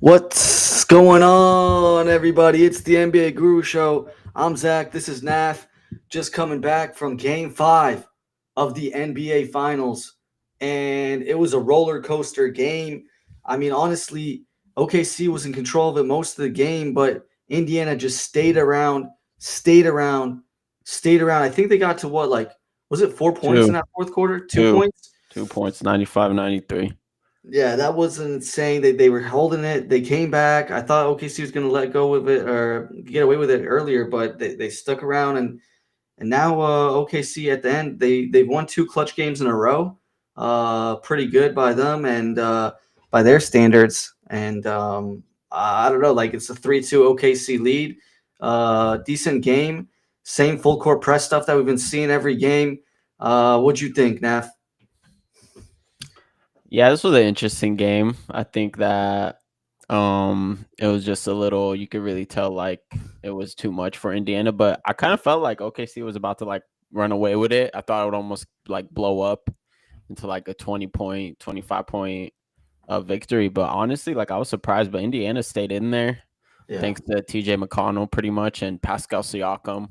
What's going on, everybody? It's the NBA Guru Show. I'm Zach. This is Naf. Just coming back from Game 5 of the NBA Finals. And it was a roller coaster game. I mean, honestly, OKC was in control of it most of the game, but Indiana just stayed around, stayed around. I think they got to what, like, was it 4 points in Two, that fourth quarter? Two two, points? 2 points, 95, 93. Yeah, that wasn't insane. They were holding it. They came back. I thought OKC was going to let go of it or get away with it earlier, but they stuck around and now OKC at the end they've won two clutch games in a row. Pretty good by them and by their standards. And I don't know, like it's a 3-2 OKC lead. Decent game. Same full court press stuff that we've been seeing every game. What'd you think, Naf? Yeah, this was an interesting game. I think that it was just a little, you could really tell like it was too much for Indiana, but I kind of felt like OKC was about to like run away with it. I thought it would almost like blow up into like a 20 point, 25 point victory, but honestly, like I was surprised, but Indiana stayed in there Yeah. thanks to TJ McConnell pretty much and Pascal Siakam.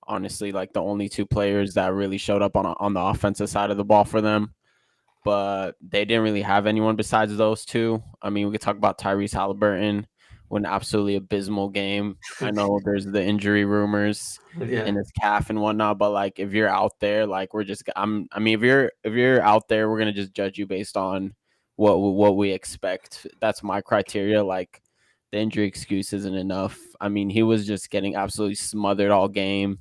Honestly, like the only two players that really showed up on the offensive side of the ball for them. But they didn't really have anyone besides those two. I mean, we could talk about Tyrese Halliburton with an absolutely abysmal game. I know there's the injury rumors Yeah. in his calf and whatnot, but like if you're out there, like we're just I mean, if you're out there, we're gonna just judge you based on what we expect. That's my criteria. Like the injury excuse isn't enough. I mean, he was just getting absolutely smothered all game.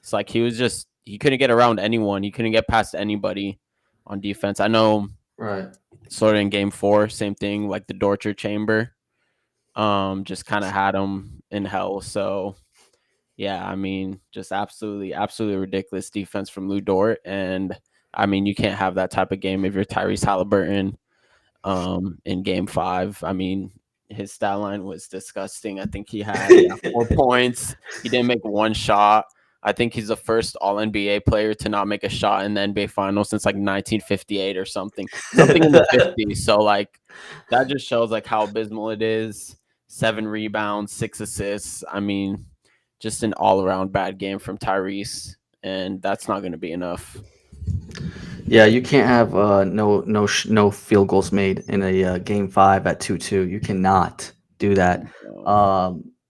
It's like he couldn't get around anyone. He couldn't get past anybody on defense. I know Right. sort of in game 4, same thing, like the torture chamber. Just kind of had him in hell. So yeah, I mean, just absolutely ridiculous defense from Lou Dort. And I mean, you can't have that type of game if you're Tyrese Halliburton in game 5. I mean, his stat line was disgusting. I think he had 4 points. He didn't make one shot. I think he's the first All NBA player to not make a shot in the NBA Finals since like 1958 or something in the 50s. So like that just shows like how abysmal it is. 7 rebounds, 6 assists. I mean, just an all around bad game from Tyrese, and that's not going to be enough. Yeah, you can't have no field goals made in a game 5 at 2-2. You cannot do that.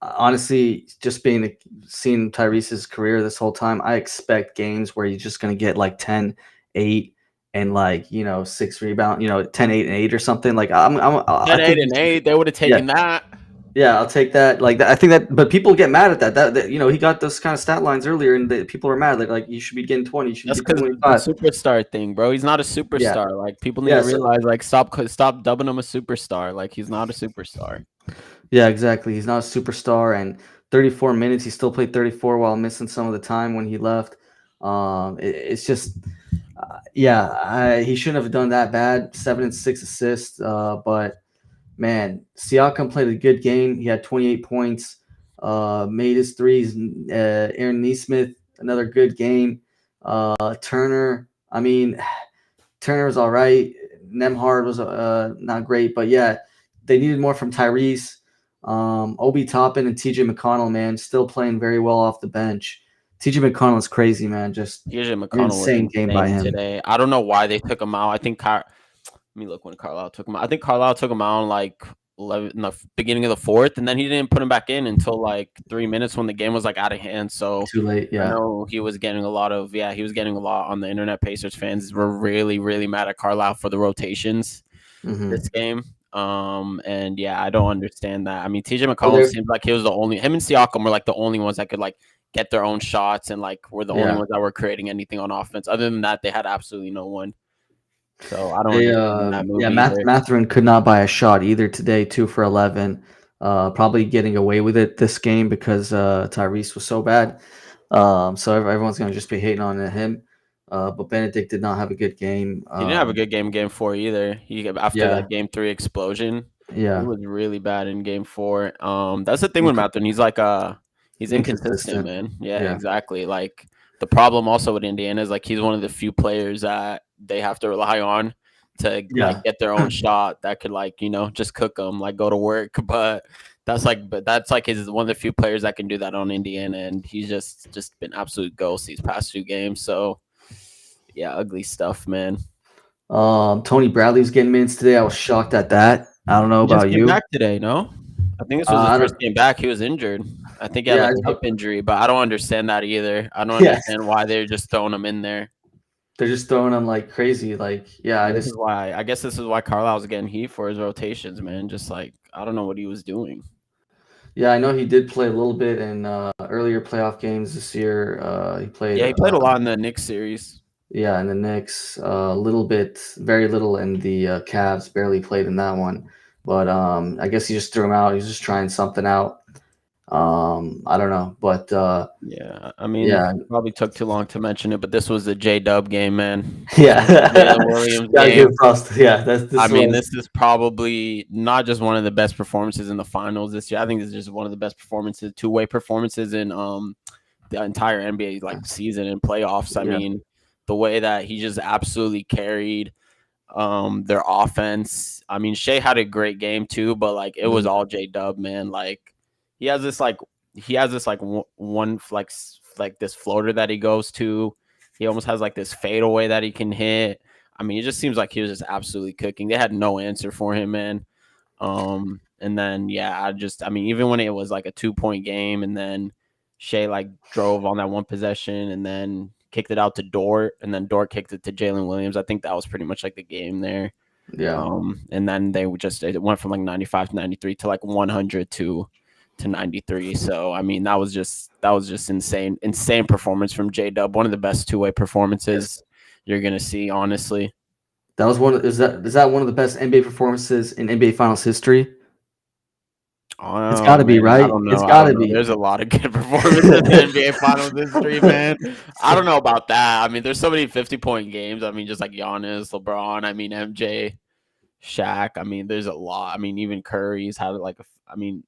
Honestly, just seeing Tyrese's career this whole time, I expect games where you're just gonna get like 10, 8, and like 6 rebound, 10, 8, and 8 or something. Like I 10, think 8, and 8, they would have yeah. taken that. Yeah, I'll take that. Like I think that, but people get mad at that. That he got those kind of stat lines earlier, and people are mad. Like you should be getting 20, you should be That's getting because the 25. superstar thing, bro. He's not a Yeah, superstar. Like people need yeah, to so, realize, like stop dubbing him a superstar. Like he's not a superstar. yeah, exactly. He's not a superstar, and 34 minutes. He still played 34 while missing some of the time when he left. It's just, yeah, he shouldn't have done that bad. 7 and 6 assists, but man, Siakam played a good game. He had 28 points, made his threes. Aaron Nesmith, another good game. Turner, I mean, Turner was all right. Nemhard was not great, but yeah, they needed more from Tyrese. Obi Toppin and TJ McConnell, man, still playing very well off the bench. TJ McConnell is crazy, man. Just TJ an McConnell was insane game by insane him. today. I don't know why they took him out. I think let me look when Carlisle took him out. I think Carlisle took him out in like 11 in the beginning of the fourth, and then he didn't put him back in until like 3 minutes when the game was like out of hand. So Too late, I yeah. know he was getting a lot on the internet. Pacers fans were really, really mad at Carlisle for the rotations Hmm. this game. And yeah, I don't understand that. I mean, TJ Well, McConnell seems like he was the only him and Siakam were like the only ones that could like get their own shots and like were the only yeah. ones that were creating anything on offense. Other than that, they had absolutely no one. So I don't They understand that move yeah, either. Matherin could not buy a shot either today, 2 for 11. Probably getting away with it this game because Tyrese was so bad. So everyone's gonna just be hating on him. But Benedict did not have a good game. He didn't have a good game 4 either. He after Yeah, that game 3 explosion, he yeah, was really bad in game 4. That's the thing with Inc- Matherin. He's inconsistent, inconsistent. man. Yeah, Yeah, exactly. Like the problem also with Indiana is like he's one of the few players that they have to rely on to like Yeah. get their own shot that could like just cook them, like go to work. But that's like his one of the few players that can do that on Indiana, and he's just been absolute ghost these past 2 games. So yeah, ugly stuff, man. Tony Bradley's getting minutes today. I was shocked at that. I don't know He just about came you. back today, no? I think this was his I first don't. game back. He was injured. I think he had Yeah, like a hip injury, but I don't understand that either. I don't yeah. understand why they're just throwing him in there. They're just throwing him like crazy. Like, yeah, I This is just why I guess this is why Carlisle's getting heat for his rotations, man. Just like I don't know what he was doing. yeah, I know he did play a little bit in earlier playoff games this year. He played Yeah, he played a lot in the Knicks series. yeah, in the Knicks, a little bit, very little in the Cavs. Barely played in that one, but I guess he just threw him out. He's just trying something out. I don't know, but Yeah, I mean, yeah, probably took too long to mention it, but this was the J Dub game, man. This yeah, was the Jalen Williams gotta give game. props. Yeah, I this mean, was this is probably not just one of the best performances in the finals this year. I think this is just one of the best performances, two-way performances in the entire NBA like season and playoffs. I yeah, mean, the way that he just absolutely carried their offense. I mean, Shea had a great game too, but like it was mhm, all J Dub, man. Like he has this like one like this floater that he goes to. He almost has like this fadeaway that he can hit. I mean, it just seems like he was just absolutely cooking. They had no answer for him, man. And then yeah, I mean, even when it was like a 2-point game, and then Shea like drove on that one possession, and then kicked it out to Dort, and then Dort kicked it to Jalen Williams. I think that was pretty much like the game there. yeah. And then it went from like 95 to 93 to like 100 to 93. So I mean, that was just insane performance from J Dub. One of the best two-way Yes. performances you're gonna see, honestly. That was one. Is that one of the best NBA performances in NBA Finals history? It's got Oh to be man, right. It's I got don't to know. be. There's a lot of good performances in NBA Finals history, man. I don't know about that. I mean, there's so many 50-point games. I mean, just like Giannis, LeBron. I mean, MJ, Shaq. I mean, there's a lot. I mean, even Curry's had like I mean,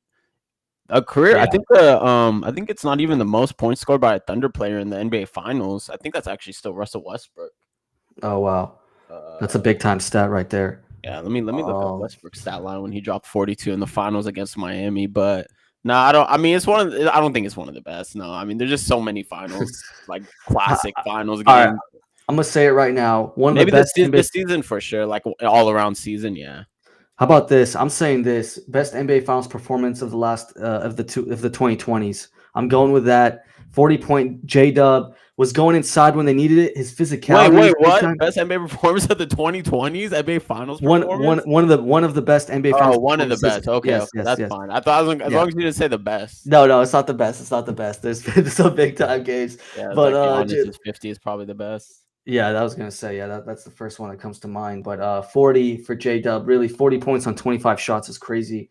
a career. Yeah. I think it's not even the most points scored by a Thunder player in the NBA Finals. I think that's actually still Russell Westbrook. Oh wow, that's a Uh, big time stat right there. Yeah, let me look up Um, Westbrook's stat line when he dropped 42 in the finals against Miami. But no, I don't. I mean, I don't think it's one of the best. No, I mean, there's just so many finals, like all classic finals right, games. I'm gonna say it right now. One of the Maybe best NBA. this season for sure, like all around season. Yeah. How about this? I'm saying this best NBA Finals performance of the last of the 2020s. I'm going with that. 40-point J Dub was going inside when they needed it. His physicality was Wait, big what? time. Best NBA performance of the 2020s NBA Finals performance? One of the best NBA Oh, Finals one of the performances. best. Okay, Yes, okay, yes, that's yes. fine. I thought as Yeah. long as you didn't say the best. No, it's not the best. It's not the best. There's been some big time games, Yeah, it's but like Giannis's 50 is probably the best. yeah, that was gonna say yeah. That's the first one that comes to mind. But 40 for J Dub, really 40 points on 25 shots is crazy.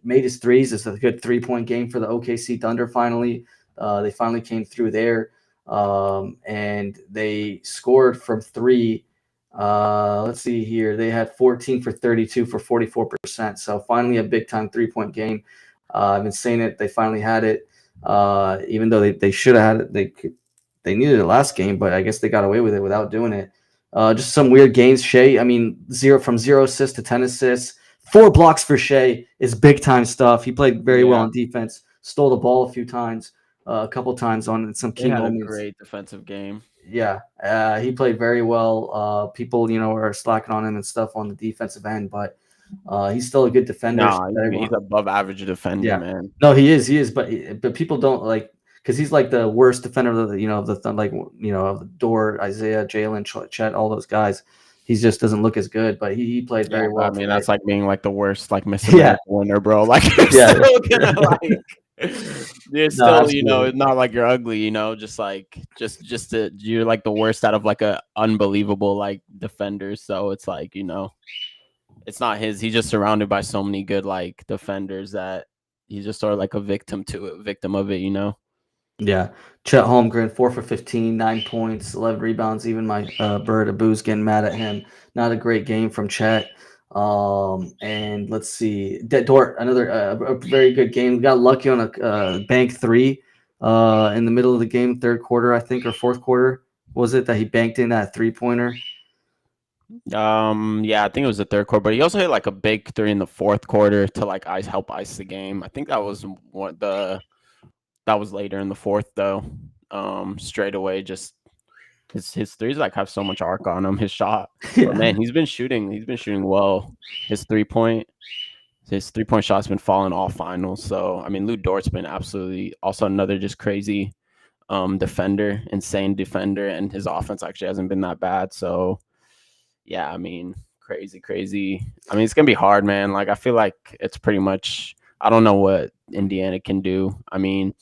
Made his threes. It's a good 3-point game for the OKC Thunder. Finally, they finally came through there, and they scored from three. Let's see here. They had 14 for 32 for 44%. So finally a big time 3-point game. I've been saying it. They finally had it. Even though they should have had it, they needed it last game, but I guess they got away with it without doing it. Just some weird games. Shea, I mean, zero assists to 10 assists. 4 blocks for Shea is big time stuff. He played very well Yeah, on defense. Stole the ball a few times, a couple times on some they key had a moments. great defensive game. Yeah, he played very well. People, are slacking on him and stuff on the defensive end, but he's still a good defender. No, he's above average defender, Yeah, man. no, he is, but people don't like because he's like the worst defender of the of the like of the Dort, Isaiah, Jalen, Chet, all those guys. He just doesn't look as good, but he played Yeah, very I well mean today. that's like being like the worst like Miss Yeah, America winner, bro. Like you're yeah, still gonna like you're no, still absolutely. it's not like you're ugly, just like you're like the worst out of like a unbelievable like defender. So it's like it's not his. He's just surrounded by so many good like defenders that he's just sort of like a victim of it. Yeah, Chet Holmgren 4 for 15, 9 points, 11 rebounds. Even my bird Abu's getting mad at him. Not a great game from Chet. And let's see, Dort another a very good game. We got lucky on a bank three in the middle of the game, third quarter I think or fourth quarter was it that he banked in that 3-pointer. Yeah, I think it was the third quarter, but he also hit like a big three in the fourth quarter to like ice the game. I think that was what that was later in the fourth though. Straight away, just his threes like have so much arc on him. His shot, but Yeah. man, he's been shooting. He's been shooting well. His 3 point his 3 point shot's been falling all finals. So I mean, Lou Dort's been absolutely also another just crazy defender, insane defender, and his offense actually hasn't been that bad. So yeah, I mean, crazy, crazy. I mean, it's gonna be hard, man. Like I feel like it's pretty much. I don't know what Indiana can do. I mean,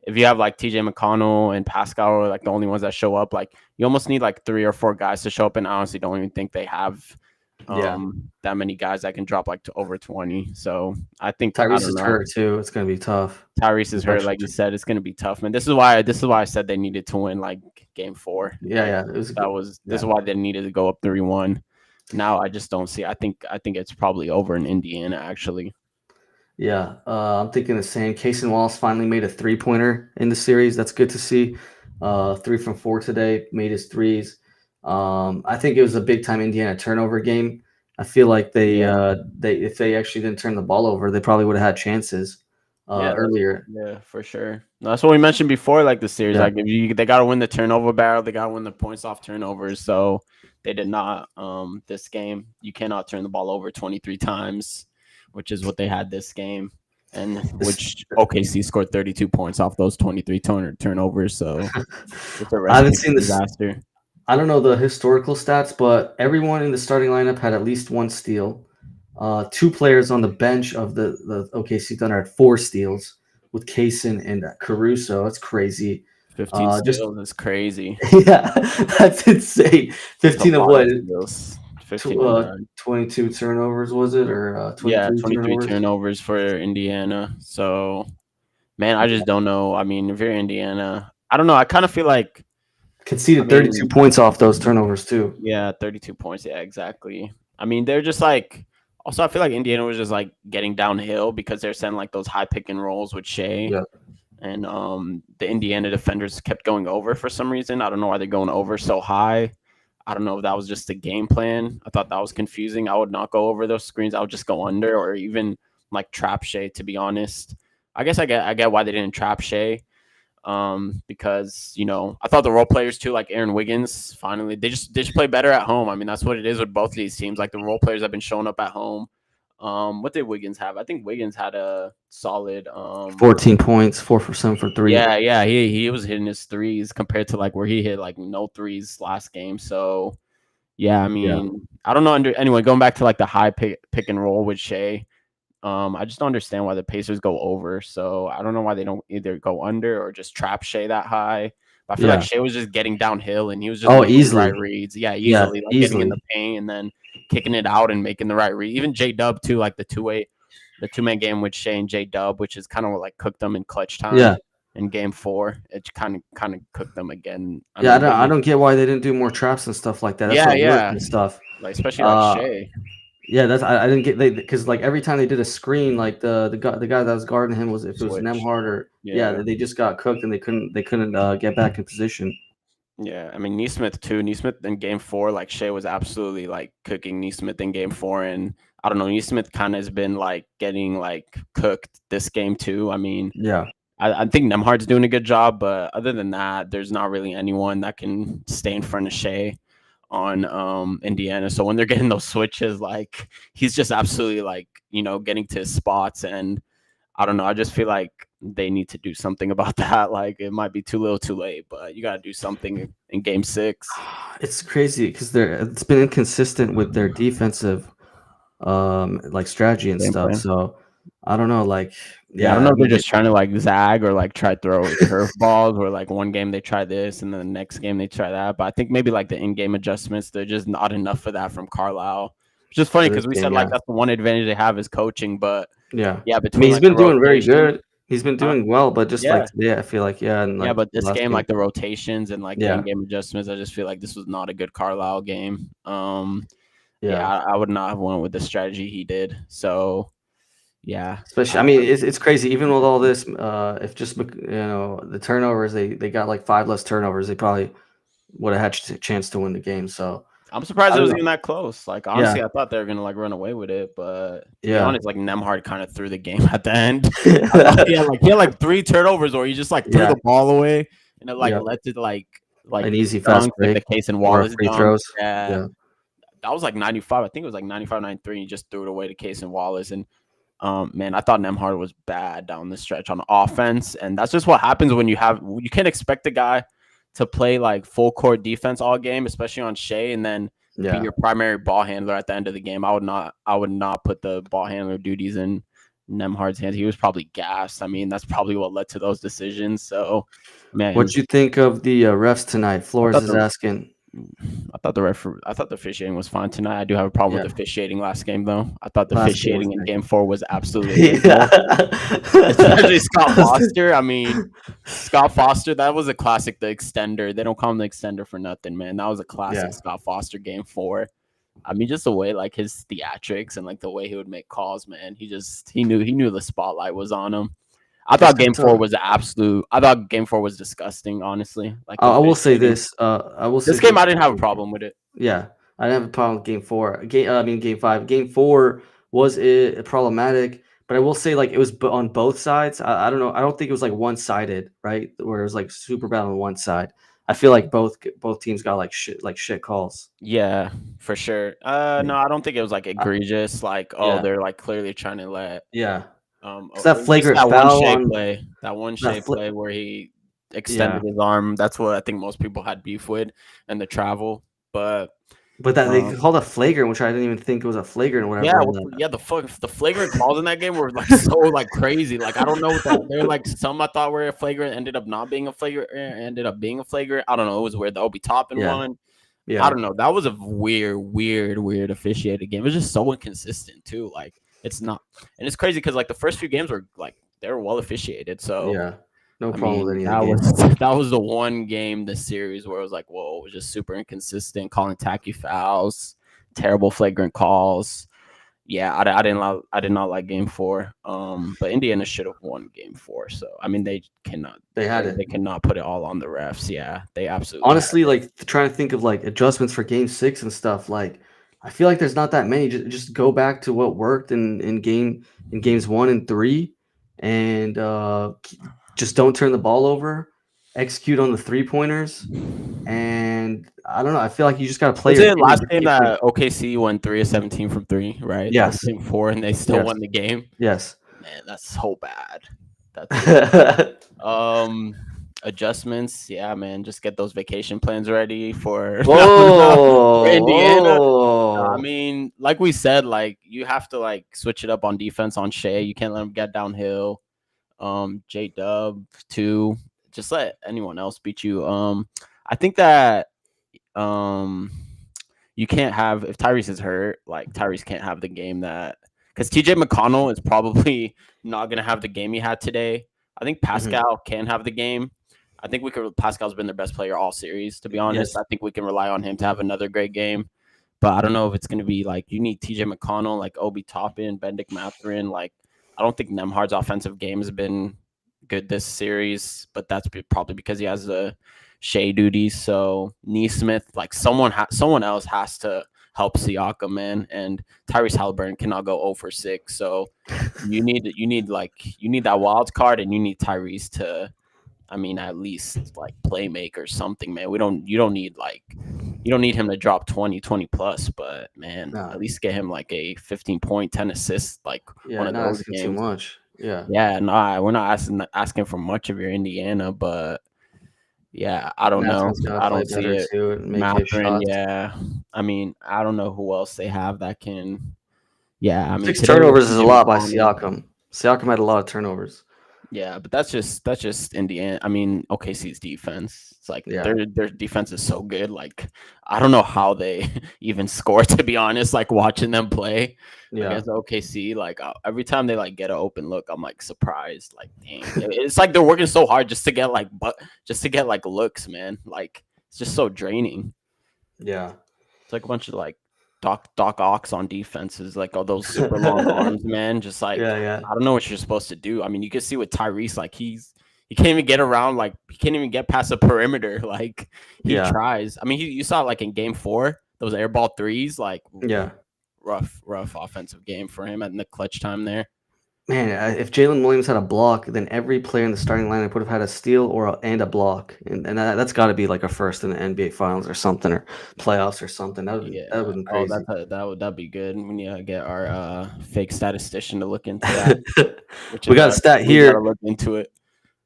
if you have like TJ McConnell and Pascal are like the only ones that show up, like you almost need like 3 or 4 guys to show up. And I honestly don't even think they have Yeah. that many guys that can drop like to over 20. So I think I Tyrese don't is know. hurt too. It's gonna be tough. Tyrese is hurt, Actually, like you said. It's gonna be tough, man. This is why I said they needed to win like game 4, yeah, and yeah. It was a that good. was this Yeah. is why they needed to go up 3-1. Now I just don't see. I think it's probably over in Indiana actually. Yeah, I'm thinking the same. Casey Wallace finally made a 3-pointer in the series. That's good to see. 3 from 4 today, made his threes. I think it was a big time Indiana turnover game. I feel like Yeah, they if they actually didn't turn the ball over, they probably would have had chances yeah, earlier. yeah, for sure. No, that's what we mentioned before, like the series. Yeah, Like if they got to win the turnover battle, they got to win the points off turnovers. So they did not. This game, you cannot turn the ball over 23 times, which is what they had this game, and This- which OKC scored 32 points off those 23 turnovers. So it's a I haven't recipe seen for this. disaster. I don't know the historical stats, but everyone in the starting lineup had at least one steal. Two players on the bench of the OKC Thunder had 4 steals with Kaysen and Caruso. That's crazy. 15 Just steals is crazy. yeah, that's insane. It's a 15 of lot what? of steals. 15 of that. 22 turnovers was it, or Yeah, 23 23 turnovers? turnovers for Indiana. So man, I just don't know. I mean, if you're Indiana, I don't know. I kind of feel like, I Conceded 32 mean, points off those turnovers too. yeah, 32 points. Yeah, exactly. I mean, they're just like, also, I feel like Indiana was just like getting downhill because they're sending like those high pick and rolls with Shea. Yeah, And the Indiana defenders kept going over for some reason. I don't know why they're going over so high. I don't know if that was just the game plan. I thought that was confusing. I would not go over those screens. I would just go under or even like trap Shea, to be honest. I guess I get why they didn't trap Shea. Because I thought the role players too, like Aaron Wiggins, finally they just play better at home. I mean, that's what it is with both of these teams. Like the role players have been showing up at home. What did Wiggins have? I think Wiggins had a solid 14 points, 4 for 7 for three. yeah, he was hitting his threes compared to like where he hit like no threes last game. So yeah, I Yeah, mean, I don't know. Anyway, going back to like the high pick and roll with Shea, I just don't understand why the Pacers go over. So I don't know why they don't either go under or just trap Shea that high. But I feel like yeah. Shea was just getting downhill and he was just Oh, making the right easily. reads. Yeah, Yeah, easily, like getting in the easily. paint and then kicking it out and making the right read. Even J Dub too, like the 2-man game with Shea and J Dub, which is kind of what like cooked them in clutch time Yeah, in game 4. It kind of cooked them again. I yeah. mean, I don't get why they didn't do more traps and stuff like that. That's yeah, what worked yeah, and stuff. like especially like Uh, Shea. Yeah, I didn't get they because like every time they did a screen, like the guy that was guarding him was if it was Switch. Nemhard or yeah, Yeah. they just got cooked and they couldn't get back in position. Yeah, I mean Neesmith too. Neesmith in game 4, like Shea was absolutely like cooking Neesmith in game 4, and I don't know. Neesmith kind of has been like getting like cooked this game too. I mean, Yeah, I think Nemhard's doing a good job, but other than that, there's not really anyone that can stay in front of Shea on Indiana. So when they're getting those switches, like he's just absolutely like getting to his spots, and I don't know. I just feel like they need to do something about that. Like it might be too little, too late, but you got to do something in game 6. it's crazy because it's been inconsistent with their defensive like strategy and Game stuff. plan. So I don't know, like Yeah, I don't yeah, know I if they're mean just trying to like zag or like try to throw curveballs, or like one game they try this and then the next game they try that. But I think maybe like the in-game adjustments, they're just not enough for that from Carlisle. Which is funny for this because we game, said like yeah, that's the one advantage they have is coaching, but yeah. yeah, I mean, between he's like been the doing very rotation, good. He's been huh? doing well, but just like Yeah, today, I feel like yeah, and yeah, like but the this last game, game, like the rotations and like the yeah, in-game adjustments, I just feel like this was not a good Carlisle game. Yeah, yeah. I would not have went with the strategy he did. So yeah, Especially, I mean, it's crazy. Even with all this, if just the turnovers, they got like 5 less turnovers, they probably would have had a chance to win the game. So I'm surprised I it don't was know. even that close. Like, Yeah, honestly, I thought they were gonna like run away with it, but to be yeah, honest, like Nemhard kind of threw the game at the end. I thought he had like 3 turnovers, or he just like threw yeah, the ball away, and it like yeah. led to like An easy fast dunks, like break the Case and or Wallace free dunk. throws. Yeah, Yeah, that was like 95. I think it was like 95, 93. And he just threw it away to Case and Wallace, and man, I thought Nemhard was bad down the stretch on offense, and that's just what happens when you can't expect a guy to play like full court defense all game, especially on Shea, and then be yeah. your primary ball handler at the end of the game. I would not put the ball handler duties in Nemhard's hands. He was probably gassed. I mean, that's probably what led to those decisions. So, man, What'd you think of the refs tonight? I Flores thought is the asking. I thought the officiating was fine tonight. I do have a problem with Yeah, the officiating last game though. I thought the last game was officiating in nice. game 4 was absolutely abysmal. Yeah. Especially Scott Foster. I mean, Scott Foster, that was a classic, the extender. They don't call him the extender for nothing, man. That was a classic Yeah. Scott Foster game 4. I mean, just the way like his theatrics and like the way he would make calls, man. He knew the spotlight was on him. I Just thought got game 4 to. was absolute. I thought game 4 was disgusting, honestly. Like the I will say officiating. this. I will say This game this. I didn't have a problem with it. Yeah, I didn't have a problem with game four. Game five. Game four was it problematic, but I will say like it was on both sides. I don't know. I don't think it was like one sided, right? Where it was like super bad on one side. I feel like both teams got like shit calls. Yeah, for sure. Yeah. No, I don't think it was like I- egregious. Like, oh, yeah, they're like clearly trying to let yeah. Because it that was just flagrant foul on that one that Shea fl- play where he yeah. extended his arm. That's what I think most people had beef with, and the travel. But But that they um, called a flagrant, which I didn't even think it was a flagrant or yeah, whatever. yeah, the flagrant calls in that game were like so like crazy. Like I don't know what that they're like. Some I thought were a flagrant, ended up not being a flagrant, ended up being a flagrant. I don't know. It was weird. The Obi Toppin Yeah, one. I yeah, don't know. That was a weird officiated game. It was just so inconsistent too. Like it's not, and it's crazy because like the first few games were like they were well officiated. So yeah. No I problem with mean any of the that was games. that was the one game this series where it was like whoa, it was just super inconsistent, calling tacky fouls, terrible flagrant calls. Yeah, I did not like game 4. But Indiana should have won game 4. So I mean They had they it. cannot put it all on the refs. Yeah, they absolutely had Honestly, it. like trying to think of like adjustments for game six and stuff. Like, I feel like there's not that many. Just go back to what worked in games one and three, and just don't turn the ball over. Execute on the 3 pointers, and I don't know. I feel like you just got to play Was your it game. last Just game keep playing. that OKC won 3 of 17 from 3, right? That was Yes, game 4 and they still yes, won the game. yes. Man, that's so bad. That's so bad. Adjustments, yeah, man. Just get those vacation plans ready for for Whoa, Indiana. I whoa. mean, like we said, like you have to like switch it up on defense on Shea. You can't let him get downhill. J Dub too. Just let anyone else beat you. I think that um you can't have if Tyrese is hurt, like Tyrese can't have the game that because TJ McConnell is probably not gonna have the game he had today. I think Mhm. Pascal can have the game. I think we could. Pascal's been their best player all series. To be honest, Yes, I think we can rely on him to have another great game. But I don't know if it's gonna be like you need TJ McConnell, like Obi Toppin, Benedict Mathurin. Like I don't think Nemhard's offensive game has been good this series, but that's probably because he has the Shea duties. So Neesmith, like someone else has to help Siakam, man. And Tyrese Halliburton cannot go 0 for 6. So you need that wild card, and you need Tyrese to, I mean, at least like play make or something, man. You don't need him to drop 20 plus, but man, nah, at least get him like a 15 point, 10 assists, like one yeah, of not those asking too games. much. Yeah. Yeah, no, we're not asking for much of your Indiana, but yeah, I don't know. Matherin's gotta I play don't see better it. too and make his Mathurin, shots. yeah. I mean, I don't know who else they have that can. Yeah, I mean, 6 today was turnovers is a TJ lot by McConnell. Siakam. Siakam had a lot of turnovers. Yeah, but that's just Indiana. I mean, OKC's defense. It's like Yeah, their defense is so good. Like I don't know how they even score. To be honest, like watching them play yeah, against OKC, like every time they like get an open look, I'm like surprised. Like dang, it's like they're working so hard just to get like looks, man. Like it's just so draining. yeah, It's like a bunch of like Doc Ox on defenses, like all those super long arms, man. Just like yeah, yeah, I don't know what you're supposed to do. I mean, you can see with Tyrese, like he can't even get around, like he can't even get past the perimeter. Like he yeah, tries. I mean, you saw like in game 4, those airball threes, like Yeah. rough offensive game for him at the clutch time there. Man, if Jalen Williams had a block, then every player in the starting lineup would have had a steal and a block, and that's got to be like a first in the NBA Finals or something, or playoffs or something. That would have Yeah. been Oh, crazy. that'd be good. We need to get our fake statistician to look into that, which We is got a stat we gotta here. look into it.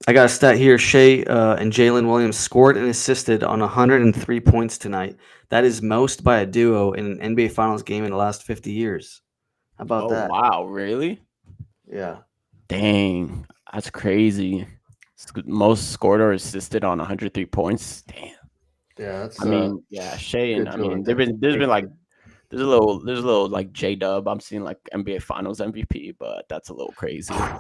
I got a stat here. Shea and Jalen Williams scored and assisted on 103 points tonight. That is most by a duo in an NBA Finals game in the last 50 years. How about Oh that? wow, really? Yeah. Dang, that's crazy. Most scored or assisted on 103 points. Damn. Yeah, that's I mean, yeah, Shea and good I duo right mean, there. there's been like there's a little like J Dub. I'm seeing like NBA Finals MVP, but that's a little crazy. No.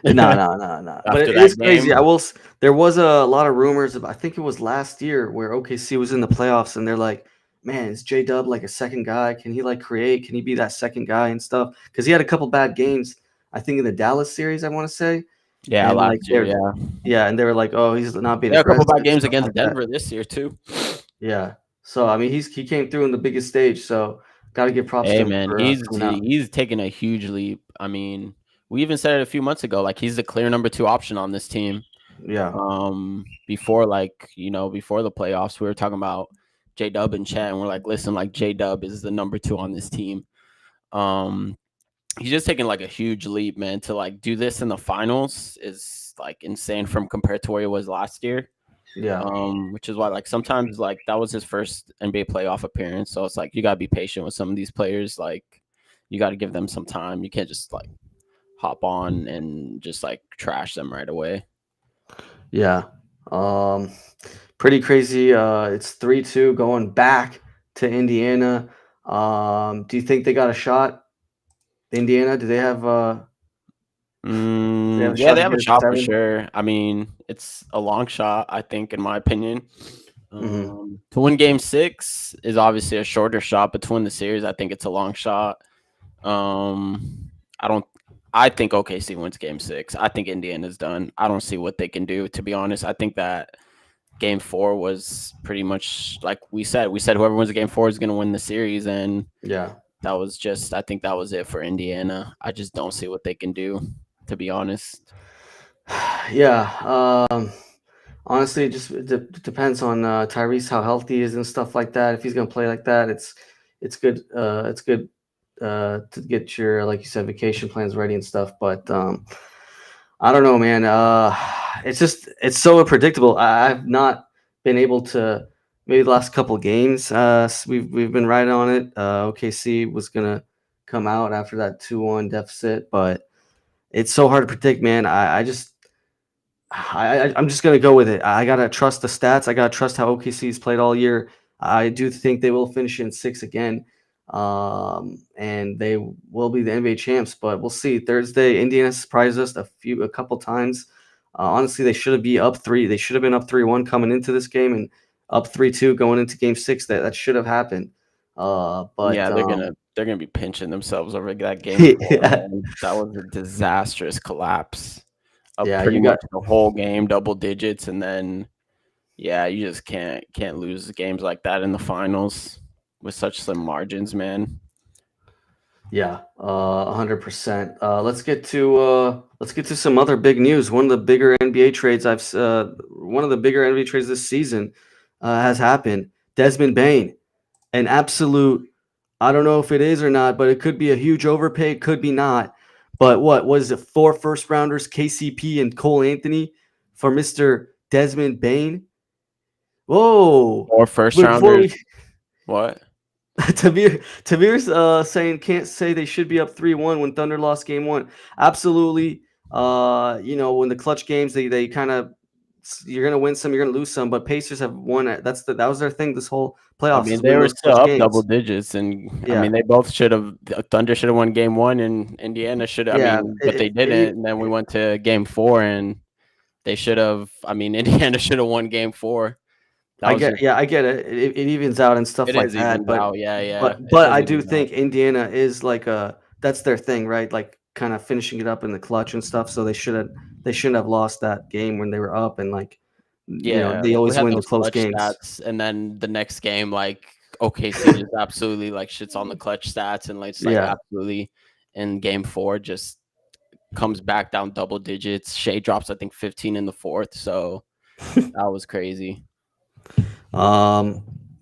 But After it that is crazy. game, There was a lot of rumors I think it was last year where OKC was in the playoffs and they're like, man, is J Dub like a second guy? Can he like create? Can he be that second guy and stuff? Because he had a couple bad games, I think in the Dallas series, I want to say. yeah, And last like year, yeah, and they were like, oh, he's not being yeah, a couple aggressive bad and games stuff against like that. Denver this year too. Yeah. So I mean, he came through in the biggest stage. So got to give props to Hey him man, for coming out. he's taking a huge leap. I mean, we even said it a few months ago. Like he's the clear number 2 option on this team. Yeah. Before before the playoffs, we were talking about J Dub and Chet, and we're like, listen, like J Dub is the number 2 on this team. He's just taking like a huge leap, man. To like do this in the finals is like insane from compared to where he was last year. Yeah. Which is why like sometimes like that was his first NBA playoff appearance, so it's like you gotta be patient with some of these players. Like you got to give them some time. You can't just like hop on and just like trash them right away. Yeah. Pretty crazy. It's 3-2 going back to Indiana. Do you think they got a shot? Indiana, do they have a Yeah, shot they to have get a a shot for 7? sure. I mean, it's a long shot, I think, in my opinion. Mm-hmm. To win Game 6 is obviously a shorter shot, but to win the series, I think it's a long shot. I don't. I think OKC wins Game 6. I think Indiana's done. I don't see what they can do. To be honest, I think that Game 4 was pretty much like we said. We said whoever wins the Game 4 is going to win the series, and Yeah. that was just. I think that was it for Indiana. I just don't see what they can do. To be honest. Yeah. Honestly, it just depends on Tyrese how healthy he is and stuff like that. If he's gonna play like that, it's good. It's good to get your, like you said, vacation plans ready and stuff. But I don't know, man. It's so unpredictable. I've not been able to. Maybe the last couple of games, we've been right on it. OKC was gonna come out after that 2-1 deficit, but it's so hard to predict, man. I'm just gonna go with it. I gotta trust the stats. I gotta trust how OKC's played all year. I do think they will finish in 6 again, and they will be the NBA champs. But we'll see. Thursday, Indiana surprised us a couple times. Honestly, they should have been up 3. They should have been up 3-1 coming into this game and up 3-2 going into Game 6. That should have happened. But Yeah, they're gonna be pinching themselves over that Game 4. yeah, Man. That was a disastrous collapse of yeah, pretty you much got the whole game, double digits, and then yeah, you just can't lose games like that in the finals with such slim margins, man. Yeah, 100%. Let's get to some other big news. One of the bigger NBA trades one of the bigger NBA trades this season has happened. Desmond Bane, an absolute. I don't know if it is or not, but it could be a huge overpay. It could be not. But what was it? 4 first rounders, KCP and Cole Anthony, for Mr. Desmond Bane. Whoa! Or first Before rounders. we What? Tamir's saying can't say they should be up 3-1 when Thunder lost game 1. Absolutely. When the clutch games they kind of, you're gonna win some, you're gonna lose some, but Pacers have won. That was their thing this whole I playoffs mean, is they win were those still clutch up double games. digits, and I Yeah, mean, they both should have. Thunder should have won Game 1, and Indiana should. I yeah. mean, but they didn't. And then we went to Game 4, and they should have. I mean, Indiana should have won Game 4. That was just, I get it. It evens out and stuff it like is that. evens But out. Yeah, but yeah, it but does I do even out. think Indiana is like that's their thing, right? Like kind of finishing it up in the clutch and stuff. So they shouldn't have lost that game when they were up, and like Yeah, they like we always had win the those close clutch games. stats, and then the next game, like OKC just absolutely like shits on the clutch stats and like just like Yeah. absolutely in game 4 just comes back down double digits. Shea drops I think 15 in the 4th, so that was crazy.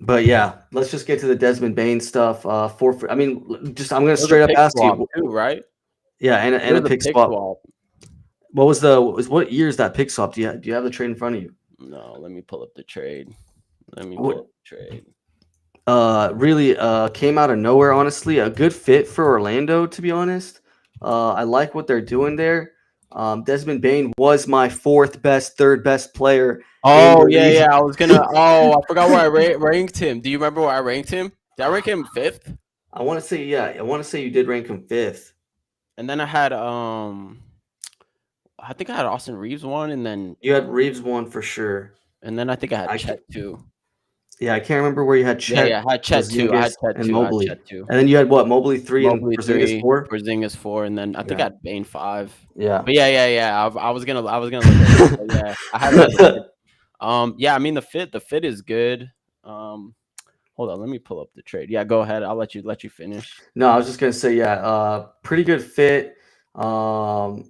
But yeah, let's just get to the Desmond Bane stuff. I mean, just I'm gonna It was a straight up pick ask swap you. too, right? Yeah, It and a was a pick pick swap. swap. What year is that pick swap? Do you have the trade in front of you? No, let me pull up the trade. Let me pull What up the trade. really came out of nowhere, honestly. A good fit for Orlando, to be honest. I like what they're doing there. Desmond Bane was my third best player in the Oh yeah, league. yeah. I was gonna. Oh, I forgot where I ranked him. Do you remember where I ranked him? Did I rank him 5th? I want to say, yeah, I want to say you did rank him 5th. And then I had I think I had Austin Reeves 1, You had Reeves 1 for sure. and then I think I had I Chet 2. Yeah, I can't remember where you had Yeah, Chet, yeah. I had Chet 2. I had Porzingis, Chet and 2. I had Mobley, Chet 2. and then you had what? Mobley 3 and Mobley Porzingis 3, 4. Porzingis 4, and then I think I Yeah, had Bane 5. yeah. But yeah. I was gonna look at it. But yeah, I had him at the 5th. Yeah. I mean the fit is good. Hold on. Let me pull up the trade. Yeah, go ahead. I'll let you finish. No, I was just gonna say, yeah, pretty good fit. And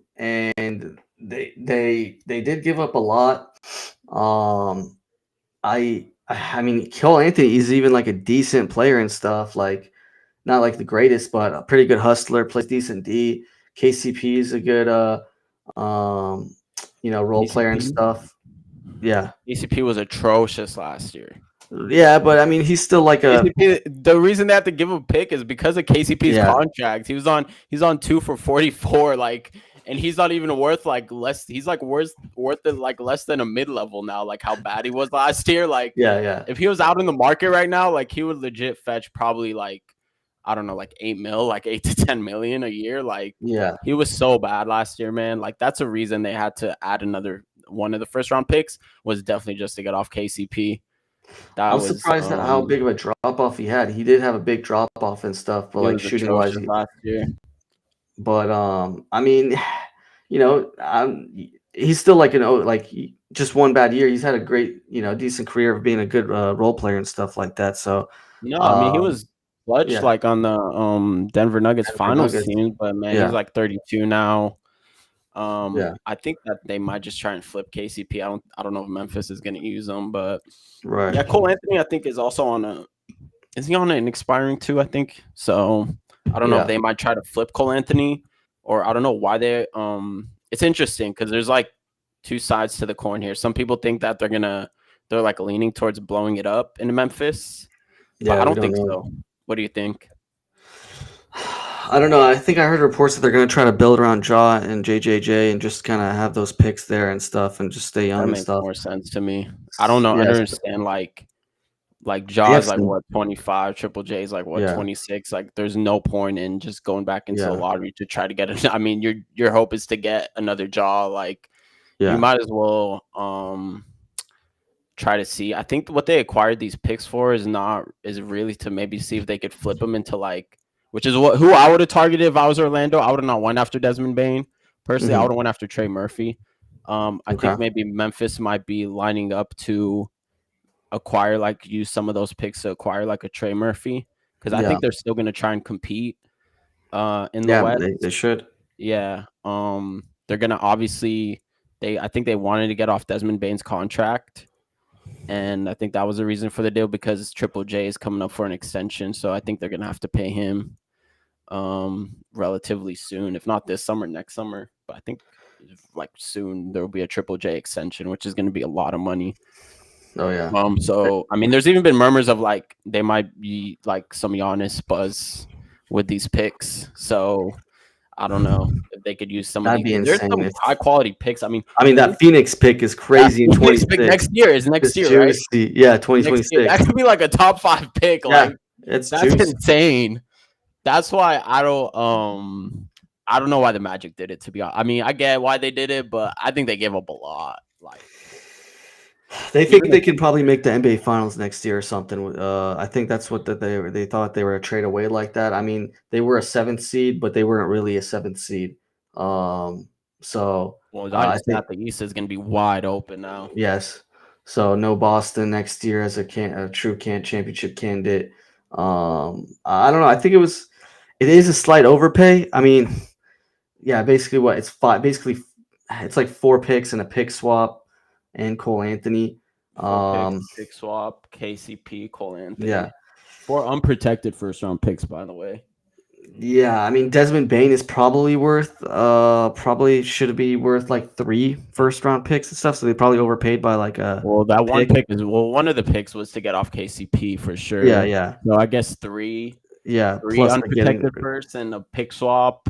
they did give up a lot. I mean, Cole Anthony is even like a decent player and stuff. Like, not like the greatest, but a pretty good hustler. Plays decent D. KCP is a good um, role player and KCP. stuff. Yeah, KCP was atrocious last year. yeah, but I mean, he's still like a KCP, the reason they have to give him a pick is because of KCP's yeah, contract. He's on 2 for 44, like, and he's not even worth like less. He's like worth it like less than a mid level now. Like how bad he was last year. Like yeah. if he was out in the market right now, like he would legit fetch probably like I don't know, like 8 mil, like 8 to 10 million a year. Like Yeah, he was so bad last year, man. Like that's a reason they had to add another one of the first round picks was definitely just to get off KCP. That I'm was surprised at how big of a drop off he had. He did have a big drop off and stuff, but he like was shooting wise, atrocious last year. but I mean, he's still like just one bad year. He's had a great, decent career of being a good role player and stuff like that. So, No, I mean he um, was clutch yeah, like on the Denver Nuggets Denver finals Nuggets, team, but man, he's yeah, like 32 now. yeah, I think that they might just try and flip KCP. I don't know if Memphis is gonna use him, but right, yeah, Cole Anthony I think is also on a is he on an expiring too, I think. So I don't know if yeah, they might try to flip Cole Anthony or I don't know why they it's interesting because there's like two sides to the coin here. Some people think that they're like leaning towards blowing it up in Memphis, but yeah. I We don't don't think know. so. What do you think? I don't know. I think I heard reports that they're going to try to build around Jaw and JJJ and just kind of have those picks there and stuff and just stay young That and makes stuff. more sense to me. I don't know. I don't Yes, understand like they have Jaws like some. what 25, Triple J's like what Yeah, 26. Like there's no point in just going back into the yeah, lottery to try to get it. I mean, your hope is to get another Jaw. Like you yeah, might as well try to see. I think what they acquired these picks for is really to maybe see if they could flip them into like which is who I would have targeted if I was Orlando. I would have not went after Desmond Bane. Personally, I would hmm have went after Trey Murphy. I okay, think maybe Memphis might be lining up to acquire like use some of those picks to acquire like a Trey Murphy because I yeah, think they're still going to try and compete in the yeah. West. They should. Yeah. They're going to obviously I think they wanted to get off Desmond Bane's contract and I think that was the reason for the deal because Triple J is coming up for an extension, so I think they're going to have to pay him relatively soon, if not this summer, next summer. But I think like soon there will be a Triple J extension, which is going to be a lot of money. Oh yeah. So I mean, there's even been murmurs of like they might be like some Giannis buzz with these picks. So I don't know if they could use some of That'd these. be There's insane. some high quality picks. I mean, That Phoenix pick is that crazy in Phoenix pick 26. next It's year, right? juicy. Yeah, Next year, that 2026. could be like a top 5 pick. Yeah, Like it's that's juicy. insane. That's why I don't know why the Magic did it. To be honest, I mean I get why they did it, but I think they gave up a lot. Like They think even they if can probably make the NBA Finals next year or something. I think that's what they thought they were a trade away like that. I mean, they were a seventh seed, but they weren't really a seventh seed. Um, so well, I I just think thought the East is going to be wide open now. yes. So no Boston next year as a true championship candidate. I don't know. I think it is a slight overpay. I mean, yeah, basically what it's five. Basically, it's like 4 picks and a pick swap and Cole Anthony. 4 picks, Um, pick swap, KCP, Cole yeah, Anthony. 4 unprotected first round picks, by the way. yeah. I mean, Desmond Bane is probably should be worth like 3 first round picks and stuff. So they probably overpaid by like a Well, that one pick. pick is one of the picks was to get off KCP for Yeah, sure. yeah, So I guess three yeah. three Plus like getting. unprotected first and a pick swap.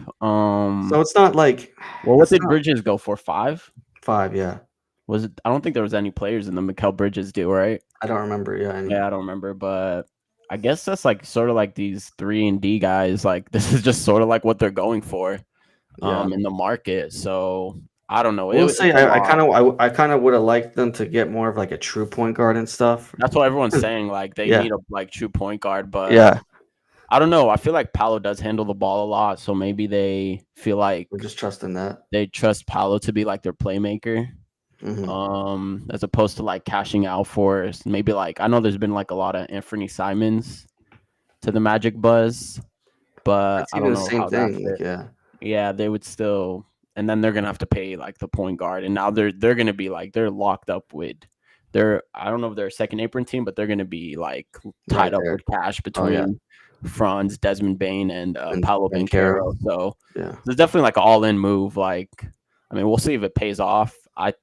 So it's not like Well, what it's did not Bridges go for? 5? 5. Yeah, Was it? I don't think there was any players in the Mikal Bridges deal, right? I don't remember. Yeah, any. Yeah, I don't remember, but I guess that's like sort of like these 3 and D guys. Like this is just sort of like what they're going for, Yeah. in the market. So I don't know. I will say It's a lot. I kind of would have liked them to get more of like a true point guard and stuff. That's what everyone's saying. Like they Yeah, need a like true point guard, but yeah. I don't know. I feel like Paolo does handle the ball a lot, so maybe they feel like We're just trusting that. they trust Paolo to be like their playmaker. Hmm. As opposed to like cashing out for maybe like I know there's been like a lot of Anthony Simons to the Magic buzz, but It's I even don't the know same how that thing. Like, fit. yeah, Yeah, they would still, and then they're gonna have to pay like the point guard, and now they're gonna be like they're locked up with. They're I don't know if they're a second apron team, but they're gonna be like right tied up there. with cash Oh yeah, between Franz, Desmond Bane, and and Paolo Caro. Banchero. So Yeah, it's definitely like an all-in move. Like, I mean, we'll see if it pays off. I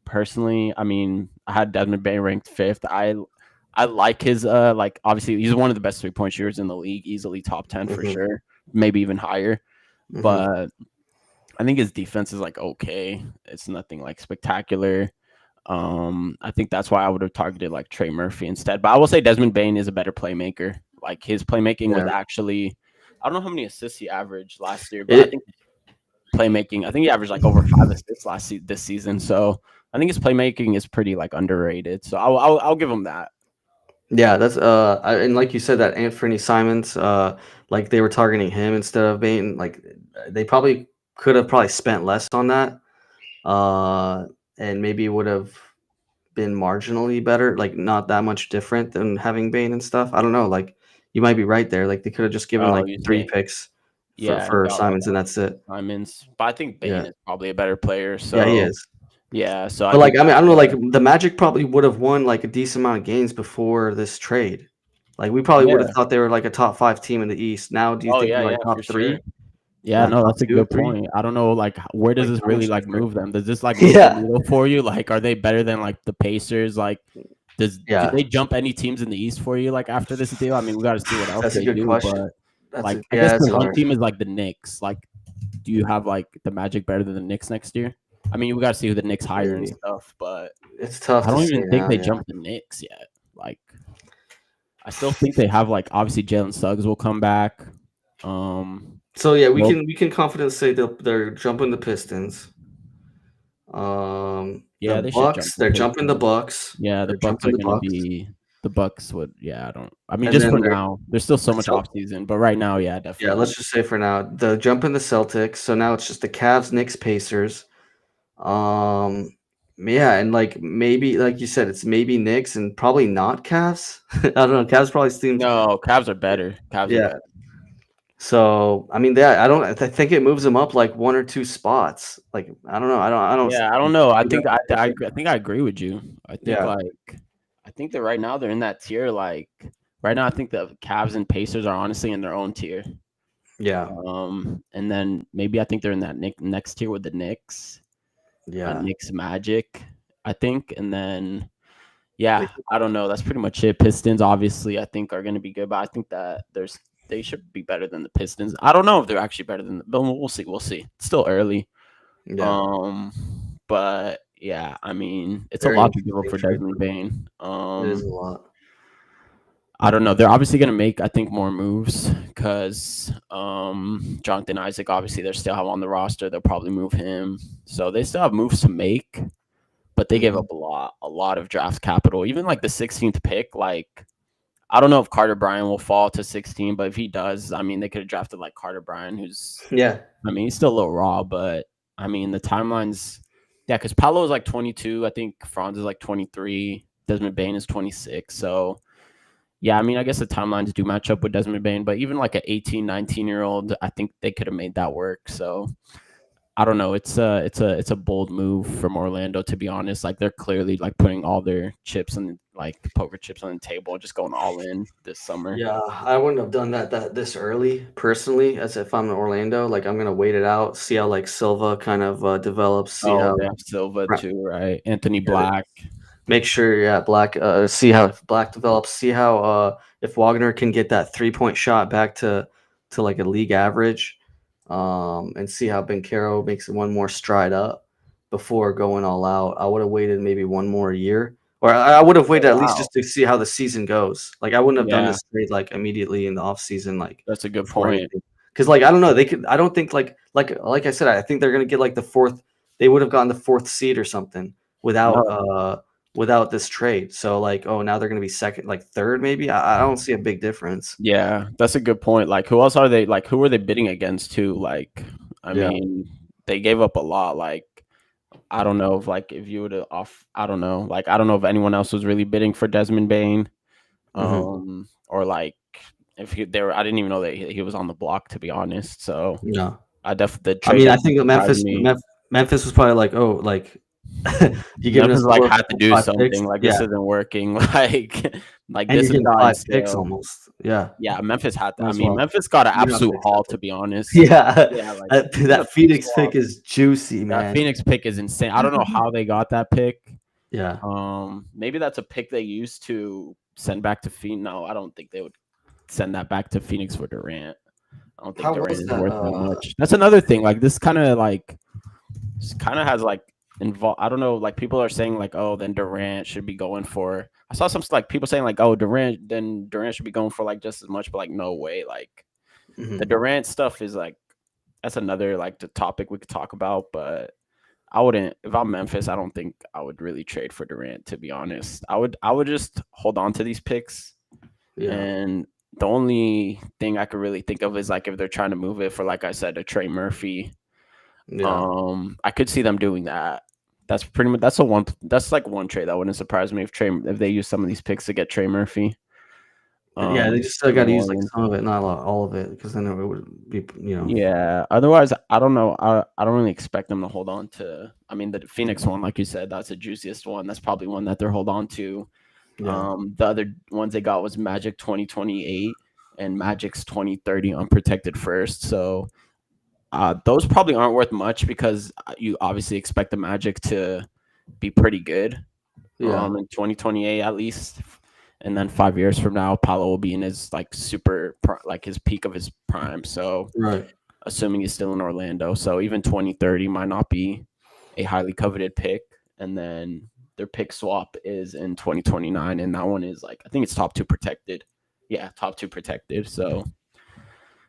personally, I mean, I had Desmond Bane ranked 5th. I like his like obviously he's one of the best 3-point shooters in the league, easily top 10 for hmm, sure, maybe even higher. hmm, But I think his defense is like okay. It's nothing like spectacular. I think that's why I would have targeted like Trey Murphy instead. But I will say Desmond Bane is a better playmaker. Like his playmaking was yeah. actually, I don't know how many assists he averaged last year, but I It think playmaking. I think he averaged like over 5 assists this season. So I think his playmaking is pretty like underrated. So I'll give him that. Yeah, that's and like you said that Anthony Simons, like they were targeting him instead of Bain. Like they probably could have probably spent less on that, uh, and maybe would have been marginally better, like not that much different than having Bane and stuff. I don't know. Like you might be right there. Like they could have just given Oh, like you 3 picks yeah, and for got like Simons and that's it. Simons, but I think Yeah, Bane is probably a better player. yeah, he So is. yeah, so I But like think I mean, I that's don't know. Like the Magic probably would have won like a decent amount of games before this trade. Like we probably would have yeah. thought they were like a top 5 team in the East. Now, do you Oh think yeah, they're yeah, like for top sure. 3? Yeah, Not no, top that's a 2, good 3? point. I don't know, like, where does Like this not really much like different. move them? Does this like move the Yeah, needle for you? Like, are they better than like the Pacers? Like, do yeah. they jump any teams in the East for you? Like after this deal, I mean, we got to see what else That's a they good do. question. But like, I guess That's the one hard. team is like the Knicks. Like, do you have like the Magic better than the Knicks next year? I mean, we got to see who the Knicks hire and Maybe stuff, but it's tough I to don't say even think now. they Yeah. jumped the Knicks yet. Like, I still think they have like obviously Jalen Suggs will come back. Um, So yeah, well, we can confidently say they're jumping the Pistons. yeah, The they should jump Bucks, the they're jumping the Pistons. Bucks. Yeah, the They're Bucks jumping are the gonna Bucks, be the Bucks would yeah, I don't I mean and just then for they're now. There's still so the much Celt- off season, but right now, yeah, yeah. definitely. Let's just say for now, the jumping the Celtics. So now it's just the Cavs, Knicks, Pacers. Um, yeah, and like maybe like you said, it's maybe Knicks and probably not Cavs. I don't know. Cavs probably seems No, Cavs are better. Cavs are yeah. better. So I mean, yeah, I don't. I think it moves them up like 1 or 2 spots. Like I don't know. I don't. Yeah, I don't know. I You got think I think I agree with you. yeah, I think that right now they're in that tier. Like right now, I think the Cavs and Pacers are honestly in their own tier. yeah, And then maybe I think they're in that next tier with the Knicks, yeah. Knicks Magic, I think, and then yeah, Like, I don't know. That's pretty much it. Pistons, obviously, I think are going to be good, but I think that they should be better than the Pistons. I don't know if they're actually better than but we'll see. We'll see. It's still early. yeah, Um, but yeah, I mean, it's a very lot to give up interesting for trade. Desmond Bane. It is a lot. I don't know. They're obviously going to make, I think, more moves because Jonathan Isaac, obviously, they're still have on the roster. They'll probably move him. So they still have moves to make, but they gave Mhm. up a lot of draft capital. Even like the 16th pick, like I don't know if Carter Bryant will fall to 16, but if he does, I mean, they could have drafted like Carter Bryant, who's, Yeah, I mean, he's still a little raw, but I mean, the timelines, Yeah, because Paolo is like 22. I think Franz is like 23. Desmond Bane is 26. So yeah, I mean, I guess the timelines do match up with Desmond Bane, but even like an 18, 19-year-old, I think they could have made that work. So I don't know. It's a bold move from Orlando, to be honest. Like they're clearly like putting all their chips and like poker chips on the table, just going all in this summer. Yeah, I wouldn't have done that this early personally. As if I'm in Orlando, like I'm gonna wait it out, see how like Silva kind of develops, see Oh, how they have Silva too, right? Anthony yeah, Black. make sure, yeah, Black, see how Black develops, see how if Wagner can get that 3-point shot back to like a league average, and see how Bencaro makes one more stride up before going all out. I would have waited maybe one more year, or I would have Oh, waited at least wow. just to see how the season goes. Like I wouldn't have done Yeah, this trade like immediately in the off season, like that's a good before point. anything. Because like I don't know, they could. I don't think like I said, I think they're gonna get like the fourth. They would have gotten the fourth seed or something without No, without this trade. So like, oh, now they're going to be second, like third, maybe. I don't see a big difference. yeah, that's a good point. Like, who else are they? Like, who are they bidding against too? Like, I Yeah. mean, they gave up a lot. Like, I don't know if like if you would have off. I don't know. Like, I don't know if anyone else was really bidding for Desmond Bane. Hmm. Or like if they were. I didn't even know that he was on the block, to be honest. So No. I definitely the I trade mean, I definitely think that surprised me. Memphis was probably like, oh, like you giving us Memphis like four, had to do 5 picks, something. Like yeah, this isn't working. Like and this you're is getting dying 5 picks still. almost. Yeah, Yeah, Memphis had to. might I as mean, well. Memphis got an You're not absolute gonna haul, accept to it. be honest. Yeah, Yeah, like even a that pick Phoenix pick swap. is juicy, That man. Phoenix pick is insane. I don't know how they got that pick. Yeah, Maybe that's a pick they used to send back to Phoenix. No, I don't think they would send that back to Phoenix for Durant. I don't think how Durant was is that? worth that much. That's another thing. Like this kind of has like involved. I don't know. Like people are saying like, oh, then Durant should be going for. I saw some like people saying like, oh, Durant should be going for like just as much, but like no way. Like the Mhm. Durant stuff is like that's another like the topic we could talk about, but I wouldn't if I'm Memphis. I don't think I would really trade for Durant. To be honest, I would just hold on to these picks, Yeah, and the only thing I could really think of is like if they're trying to move it for like I said a Trey Murphy. yeah, I could see them doing that. That's pretty much that's like one trade that wouldn't surprise me if they use some of these picks to get Trey Murphy. yeah. They just still To got to New use like Orleans. some of it, not a lot, all of it, because then it would be, Yeah. Otherwise, I don't know. I don't really expect them to hold on to. I mean, the Phoenix one, like you said, that's the juiciest one. That's probably one that they're hold on to. yeah, The other ones they got was Magic 2028 and Magic's 2030 unprotected first. So those probably aren't worth much because you obviously expect the Magic to be pretty good yeah. in 2028 at least. And then 5 years from now, Paolo will be in his like like his peak of his prime. So Right. assuming he's still in Orlando. So even 2030 might not be a highly coveted pick. And then their pick swap is in 2029. And that one is like, I think it's top two protected. Yeah, top two protected. So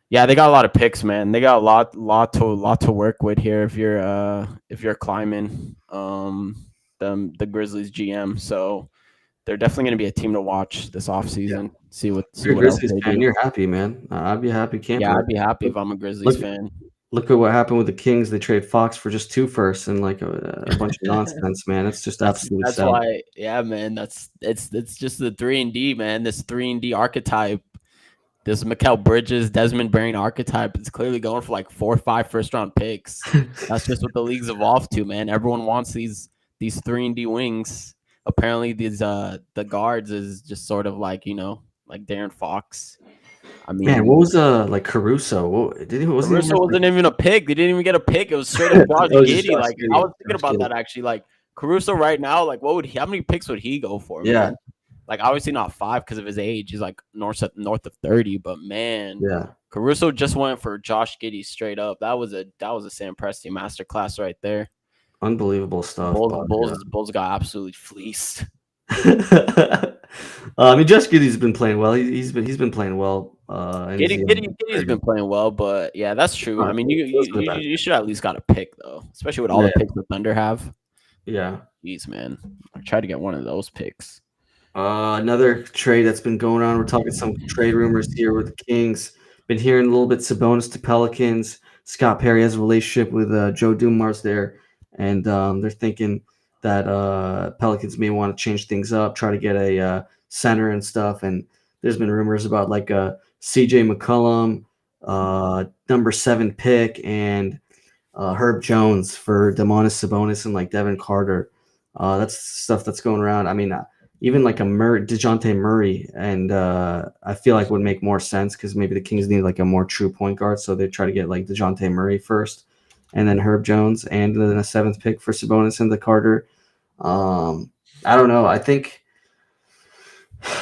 yeah, they got a lot of picks, man. They got a lot to work with here if you're climbing the Grizzlies GM. So they're definitely going to be a team to watch this Yeah. offseason. See You're a what else Grizzlies they fan. do. You're happy, man. I'd be a happy Yeah, camper. I'd be happy Look, if I'm a Grizzlies look, fan. look at what happened with the Kings. They traded Fox for just 2 firsts and like a bunch of nonsense, man. It's just absolutely That's sad. why, yeah, man. It's just the 3 and D, man. This 3 and D archetype, this Mikal Bridges, Desmond Bane archetype is clearly going for like 4 or 5 first round picks. That's just what the league's evolved to, man. Everyone wants these 3 and D wings. Apparently, these the guards is just sort of like like Darren Fox. I Man, what mean, was like Caruso? Wasn't he Caruso worth wasn't even a pick. They didn't even get a pick. It was straight up like Josh oh, just Giddey. Josh Like I Giddey. was thinking Josh about Giddey. that actually. Like Caruso right now, like how many picks would he go for, Yeah, man? Like obviously not 5 because of his age. He's like north of 30, but man, yeah. Caruso just went for Josh Giddey straight up. That was a Sam Presti masterclass right there. Unbelievable stuff. But Bulls got absolutely fleeced. I mean, Josh Giddey's been playing well. He's been playing well. And Giddy's been playing well, but yeah, that's true. I mean, He wasn't a bad you should at least got a pick though, especially with all yeah, the picks the Thunder have. yeah. Jeez, man, I tried to get one of those picks. Another trade that's been going on. We're talking some trade rumors here with the Kings. Been hearing a little bit Sabonis to Pelicans. Scott Perry has a relationship with Joe Dumars there. and they're thinking that Pelicans may want to change things up, try to get a center and stuff. And there's been rumors about like a CJ McCollum, number 7 pick, and Herb Jones for Sabonis and like Devin Carter. That's stuff that's going around. I mean, even like a DeJounte Murray, and I feel like would make more sense because maybe the Kings need like a more true point guard, so they try to get like DeJounte Murray first, and then Herb Jones, and then a 7th pick for Sabonis and the Carter. I don't know.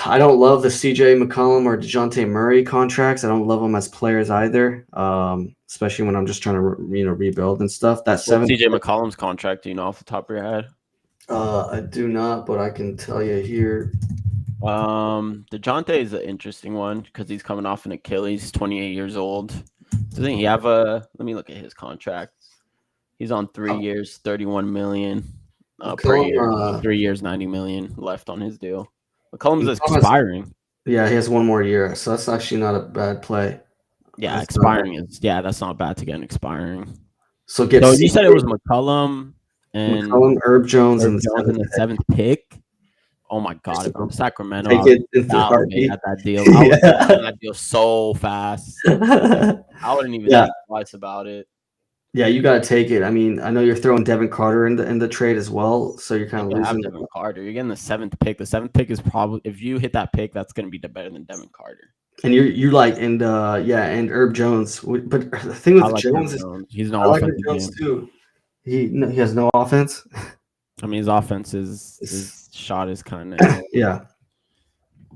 I don't love the CJ McCollum or DeJounte Murray contracts. I don't love them as players either, especially when I'm just trying to rebuild and stuff. That What's 7th CJ McCollum's contract? Do you know off the top of your head? I do not, but I can tell you here. DeJounte is an interesting one because he's coming off an Achilles, 28 years old. Doesn't he have a? Let me look at his contract. He's on 3 years, 31 million per year. 3 years, 90 million left on his deal. McCollum's expiring. Yeah, he has 1 more year, so that's actually not a bad play. Yeah, that's expiring is that's not bad to get an expiring. So you said it was McCollum and Herb Jones, and the 7th pick. Oh my God! If I'm Sacramento, take it into the heartbeat. At that deal. I would get that deal so fast. I wouldn't even think twice about it. Yeah, you got to take it. I mean, I know you're throwing Devin Carter in the trade as well, so you're kind of losing Devin Carter. You're getting the 7th pick. The 7th pick is probably, if you hit that pick, that's going to be better than Devin Carter. And you like and Herb Jones. But the thing with Jones is he's no offense. Jones too. He has no offense. I mean, his offense his shot is kind of yeah.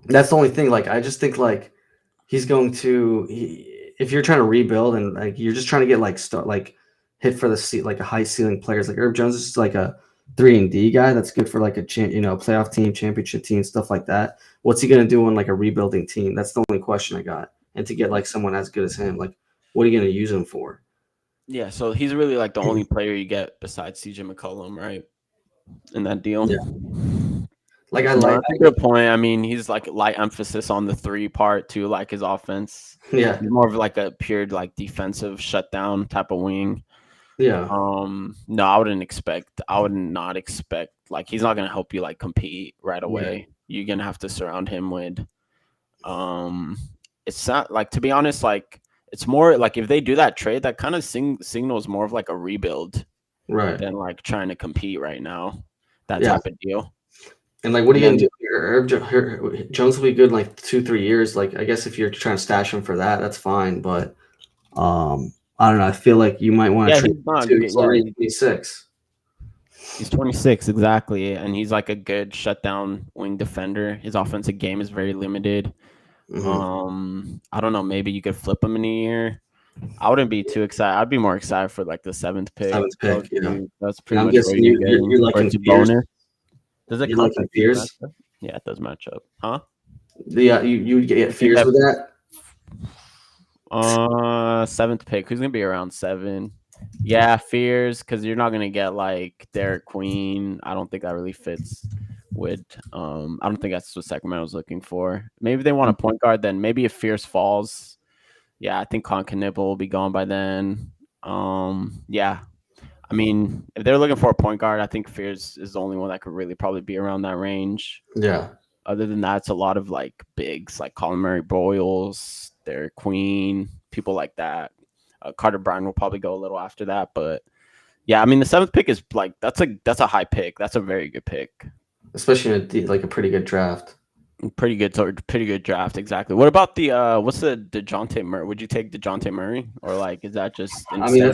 That's the only thing. Like, I just think like he's going to. If you're trying to rebuild and like you're just trying to get like hit for the seat, like a high ceiling players, like Herb Jones is just like a 3-and-D guy that's good for like a playoff team, championship team, stuff like that. What's he gonna do on like a rebuilding team? That's the only question I got. And to get like someone as good as him, like what are you gonna use him for? Yeah, so he's really like the only player you get besides CJ McCollum, right? In that deal. Yeah. Like that's a good point. I mean, he's like light emphasis on the 3 part too, like his offense. Yeah. He's more of like a pure like defensive shutdown type of wing. Yeah. No, I would not expect like he's not gonna help you like compete right away. Yeah. You're gonna have to surround him with it's not like, to be honest, like it's more like if they do that trade, that kind of signals more of like a rebuild, right? Than like trying to compete right now. That type of deal. And like, what are you gonna do here? Herb Jones will be good in like 2-3 years. Like, I guess if you're trying to stash him for that, that's fine. But I don't know. I feel like you might want to trade him. He's already 26. He's 26, exactly, and he's like a good shutdown wing defender. His offensive game is very limited. Mm-hmm. I don't know. Maybe you could flip him in a year. I wouldn't be too excited. I'd be more excited for like the 7th pick. 7th pick, that's pretty much what you're liking bonus. Does it like Fears? Yeah, it does match up, huh? Yeah, you would get Fears with that. 7th pick. Who's gonna be around 7? Yeah, Fears, because you're not gonna get like Derek Queen. I don't think that really fits with. I don't think that's what Sacramento's looking for. Maybe they want a point guard. Then maybe if Fears falls, yeah, I think Knible will be gone by then. Yeah, I mean, if they're looking for a point guard, I think Fears is the only one that could really probably be around that range. Yeah. Other than that, it's a lot of like bigs, like Colin Murray Boyles, Derek Queen, people like that. Carter Bryan will probably go a little after that, but yeah, I mean, the 7th pick is like that's a high pick. That's a very good pick, especially in a pretty good draft. Pretty good draft, exactly. What about the what's the DeJounte Murray? Would you take DeJounte Murray, or like is that just? I mean,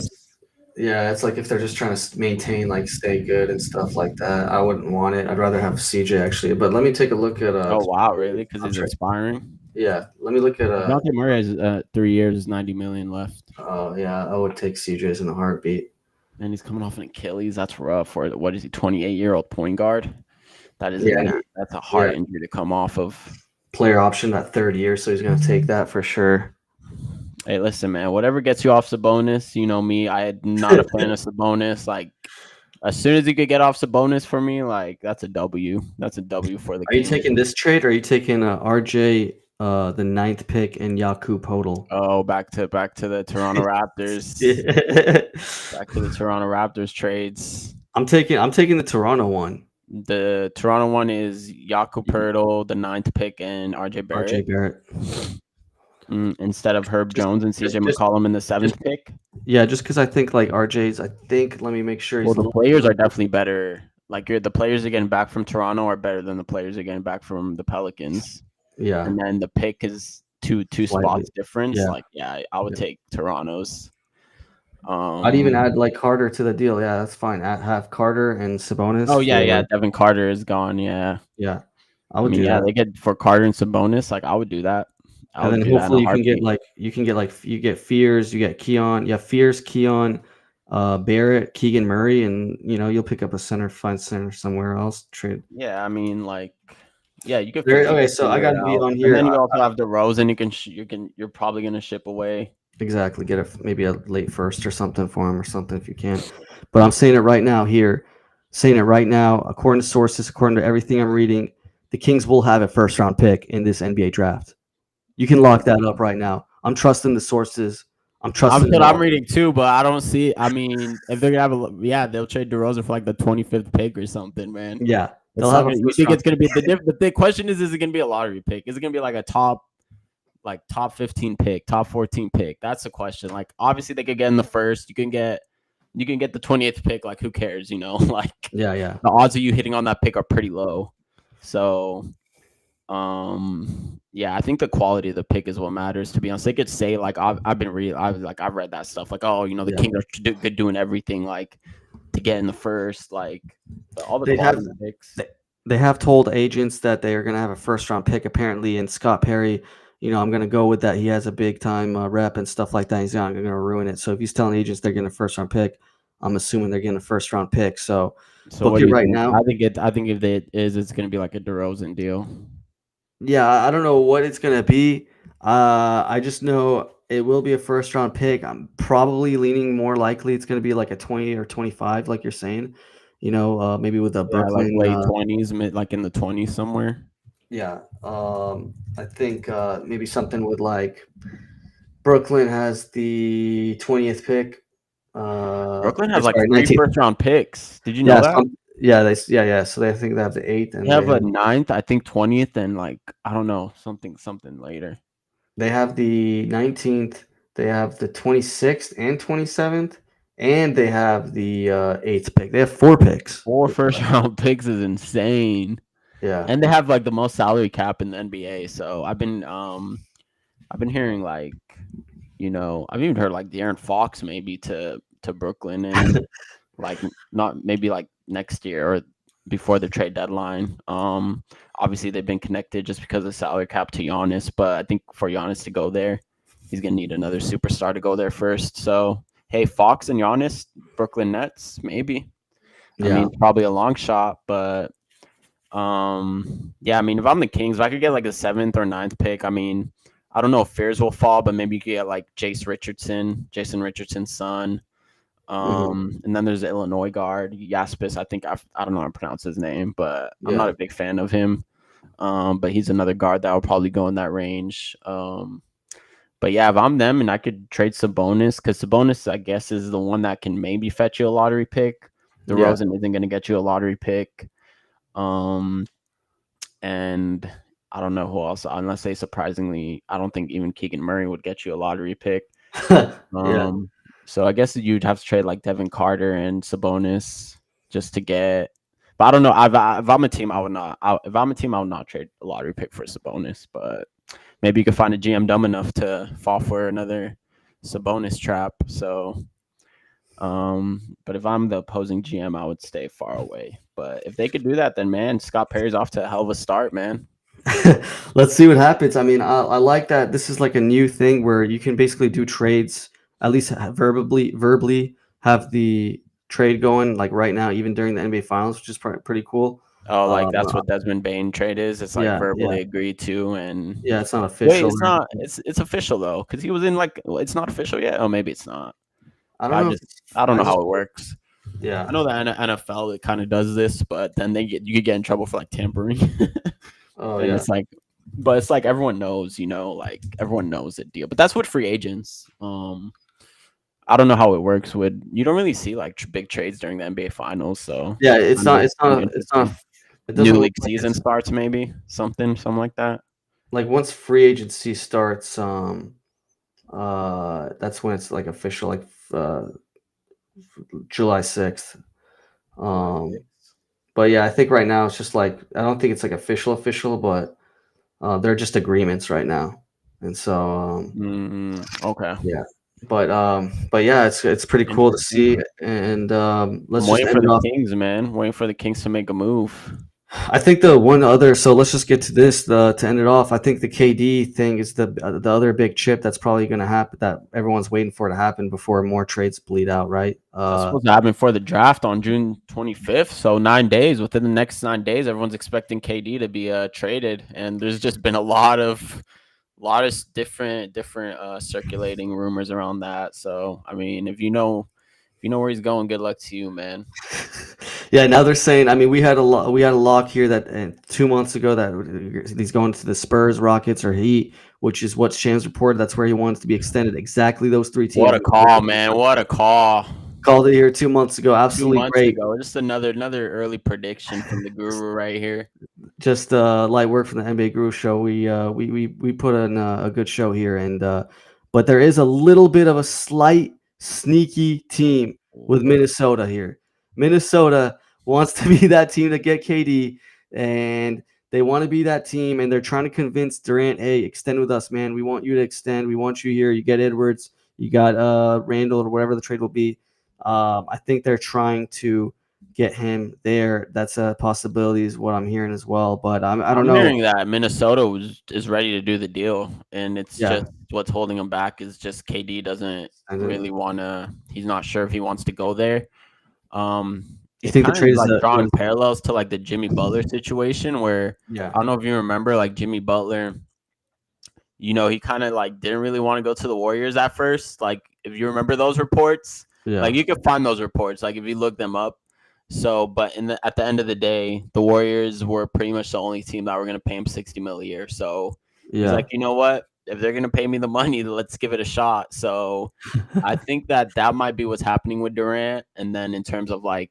it's like if they're just trying to maintain, like, stay good and stuff like that. I wouldn't want it. I'd rather have CJ actually. But let me take a look at. Oh wow, really? Because he's expiring. Yeah, let me look at. DeJounte Murray has 3 years, 90 million left. Oh yeah, I would take CJ's in a heartbeat. And he's coming off an Achilles. That's rough for what is he? 28-year-old point guard. That is that's a hard injury to come off of. Player option that 3rd year, so he's gonna take that for sure. Hey, listen, man. Whatever gets you off Sabonis, you know me. I am not a fan of Sabonis. Like, as soon as you could get off Sabonis for me, like that's a W. That's a W for the. Are you taking this trade, or are you taking RJ, the 9th pick, and Jakub Poeltl? Oh, back to the Toronto Raptors. Back to the Toronto Raptors trades. I'm taking the Toronto one. The Toronto one is Jakob Poeltl, the 9th pick, and RJ RJ Barrett Barrett. instead of Herb Just Jones and just CJ just McCollum in the just 7th pick. yeah, just because I think like RJ's. I think let me make sure Well, he's a the little players are younger. definitely better. Like the players are getting back from Toronto are better than the players are getting back from the Pelicans. Yeah, And then the pick is two slightly. spots difference. Yeah, Like, yeah, I would yeah. take Toronto's. I'd even Um. add like Carter to the deal. Yeah, that's fine. Have Carter and Sabonis Oh yeah, yeah. for Devin Carter is gone. Yeah. yeah. I I would mean, do yeah, that. they get for Carter and Sabonis. Like, I would do that. I And would then do that in a hopefully heartbeat. you can get like you get Fears, you get Keon, yeah, Fears, Keon, Barrett, Keegan Murray, and you'll pick up a center, find center somewhere else. Trade. Yeah, I mean, like, yeah, There, you okay, could so I figure got it to be out. on And here. then you also have the Rose, and you're probably gonna ship away. Exactly. Get maybe a late first or something for him or something if you can. But I'm saying it right now here, saying it right now, according to sources, according to everything I'm reading, the Kings will have a first round pick in this NBA draft. You can lock that up right now. I'm trusting the sources. I'm I'm trusting it what I'm all. reading too, but I don't see. I mean, if they're gonna have yeah, they'll trade DeRozan for like the 25th pick or something, man. Yeah. They'll It's not have a gonna. You first think round it's gonna be the question is it gonna be a lottery pick? Is it gonna be like a top 15 pick, top 14 pick? That's the question. Like, obviously they could get in the first. You can get the 20th pick. Like, who cares? Like Yeah, yeah. the odds of you hitting on that pick are pretty low. So, yeah, I think the quality of the pick is what matters. To be honest, they could say like I've been reading, I've read that stuff. Like, oh, the Yeah. Kings are good doing everything like to get in the first. Like, but all the They have quality picks. they, they have told agents that they are going to have a first round pick apparently, and Scott Perry, I'm going to go with that. He has a big time rep and stuff like that. He's not going to ruin it. So if he's telling agents they're getting a first round pick, I'm assuming they're getting a first round pick. So So what book do it you right think? now. I think if it is, it's gonna be like a DeRozan deal. Yeah, I don't know what it's going to be. I just know it will be a first round pick. I'm probably leaning more likely it's going to be like a 20 or 25, like you're saying. Maybe with a Yeah, like Brooklyn. late 20s, mid like in the 20s somewhere. Yeah, I think maybe something with like Brooklyn has the 20th pick. Brooklyn has like Sorry, three 19th. first round picks. Did you know Yeah, that? yeah. So they think they have the eighth, They and have a ninth, I think 20th, and like I don't know something later. they have the 19th. They have the 26th and 27th, and they have the eighth pick. They have four picks. Four first round picks is insane, Yeah, and they have like the most salary cap in the NBA. So I've been hearing like I've even heard like De'Aaron Fox maybe to Brooklyn and like not maybe like next year or before the trade deadline. Obviously they've been connected just because of salary cap to Giannis, but I think for Giannis to go there, he's gonna need another superstar to go there first. So hey, Fox and Giannis, Brooklyn Nets, maybe. I yeah. mean, probably a long shot, but yeah. I mean, if I'm the Kings, if I could get like a 7th or 9th pick, I mean, I don't know if Fears will fall, but maybe you could get like Jason Richardson's son. Hmm. And then there's the Illinois guard, Jaspis. I don't know how to pronounce his name, but I'm not Yeah. a big fan of him. But he's another guard that will probably go in that range. But yeah, if I'm them and I could trade Sabonis, because Sabonis, I guess, is the one that can maybe fetch you a lottery pick. Yeah. DeRozan isn't going to get you a lottery pick. Um, and I don't know who else, unless they surprisingly, I don't think even Keegan Murray would get you a lottery pick. Yeah. So I guess you'd have to trade like Devin Carter and Sabonis just to get. But I don't know. If I'm a team, I would not. If I'm a team, I would not trade a lottery pick for Sabonis. But maybe you could find a GM dumb enough to fall for another Sabonis trap. So, but if I'm the opposing GM, I would stay far away. But if they could do that, then man, Scott Perry's off to a hell of a start, man. Let's see what happens. I mean, I like that this is like a new thing where you can basically do trades, at least verbally have the trade going like right now, even during the NBA Finals, which is pretty cool. Oh, like Uh, that's what Desmond Bane trade is. It's like yeah, yeah, verbally agreed to, and yeah. It's not wait, official it's or not. anything. It's official though, because he was in like. It's not official yet. Oh, maybe it's not. I don't I know if just I don't I know just how it works. I yeah. know that NFL it kind of does this, but then you could get in trouble for like tampering, Oh and yeah, it's like, but it's like everyone knows, like everyone knows the deal. But that's what free agents. I don't know how it works. You don't really see like big trades during the NBA Finals, so Yeah, I know it's kind of not it's not interesting. it New doesn't look league like season it's starts, maybe something like that. like once free agency starts, that's when it's like official, like July 6th. July Um, 6th. but yeah, I think right now it's just like I don't think it's like official, but they're just agreements right now, and so Okay, yeah. But yeah, it's pretty cool to see, interesting. and I'm let's just waiting end for it the off. Kings, man. Waiting for the Kings to make a move. I think the one other. So let's just get to this to end it off. I think the KD thing is the other big chip that's probably going to happen that everyone's waiting for to happen before more trades bleed out, right? That's supposed to happen for the draft on June 25th. So 9 days. Within the next 9 days, everyone's expecting KD to be traded, and there's just been a lot of different circulating rumors around that. So I mean, if you know where he's going, good luck to you, man. Yeah, now they're saying. I mean, we had a lock here that 2 months ago that he's going to the Spurs, Rockets, or Heat, which is what Shams reported. That's where he wants to be extended. Exactly those three What teams. a call, man! What a call! Called it here 2 months ago. Two Absolutely months great. ago, just another early prediction from the guru right here. Just light work from the NBA Guru Show. We put in a good show here, and but there is a little bit of a slight sneaky team with Minnesota here. Minnesota wants to be that team to get KD, and they want to be that team, and they're trying to convince Durant, hey, extend with us, man. We want you to extend. We want you here. You get Edwards, you got Randall, or whatever the trade will be. I think they're trying to get him there. That's a possibility, is what I'm hearing as well. But I don't I'm know. hearing that Minnesota is ready to do the deal, and it's Yeah, just what's holding him back is just KD doesn't and then really want to. He's not sure if he wants to go there. you It think the kind of trade is is like the drawing parallels to like the Jimmy Butler situation, where yeah, I don't know if you remember, like Jimmy Butler, he kind of like didn't really want to go to the Warriors at first. Like if you remember those reports, yeah, like you can find those reports, like if you look them up. So, but at the end of the day, the Warriors were pretty much the only team that were going to pay him 60 mil a year. So he's yeah. like, you know what? If they're going to pay me the money, let's give it a shot. So I think that might be what's happening with Durant. And then in terms of like,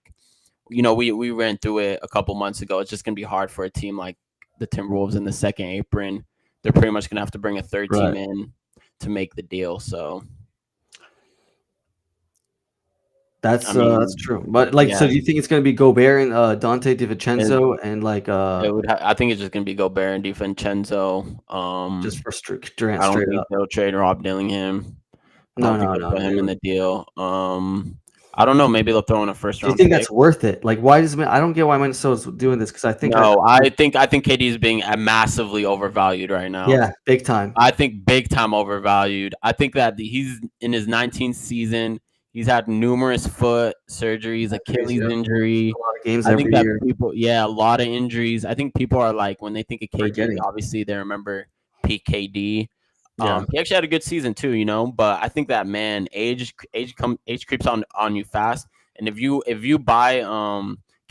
we ran through it a couple months ago. It's just going to be hard for a team like the Timberwolves in the second apron. They're pretty much going to have to bring a third team Right. in to make the deal. So, I That's mean, true. But like, so yeah, do you think it's going to be Gobert and Dante it, DiVincenzo and like I think it's just going to be Gobert and DiVincenzo. just for Durant I don't straight think up? they'll trade Rob Dillingham. I No, don't think no, they'll no. put They him in the wouldn't. deal. I don't know. Maybe they'll throw in a first Do you round think pick. that's worth it? Like, why does I don't get why Minnesota's doing this because I think No, I think KD is being massively overvalued right now. yeah, big time. I think big time overvalued. I think that he's in his 19th season. He's had numerous foot surgeries, Injuries, Achilles yep. injury. A lot of games I think every that year. people, yeah, a lot of injuries. I think people are like, when they think of KD, Forgetting. obviously they remember peak KD. Yeah. He actually had a good season too, but I think that, man, age creeps on you fast. And if you buy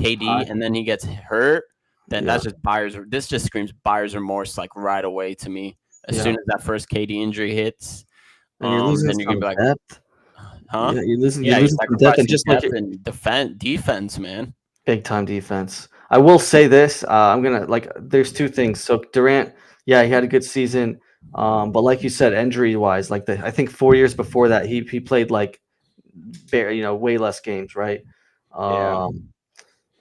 KD High. and then he gets hurt, then Yeah. that's just buyers. This just screams buyer's remorse like right away to me. As Yeah. soon as that first KD injury hits, And you're losing then you're gonna some be like, depth. huh? Yeah, you're Yeah, you're losing some depth, and sacrificing just like depth and defense, man. big time defense. I will say this. I'm gonna like. There's two things. So Durant, yeah, he had a good season, but like you said, injury wise, like I think 4 years before that, he played like, way less games, right? Yeah. Um,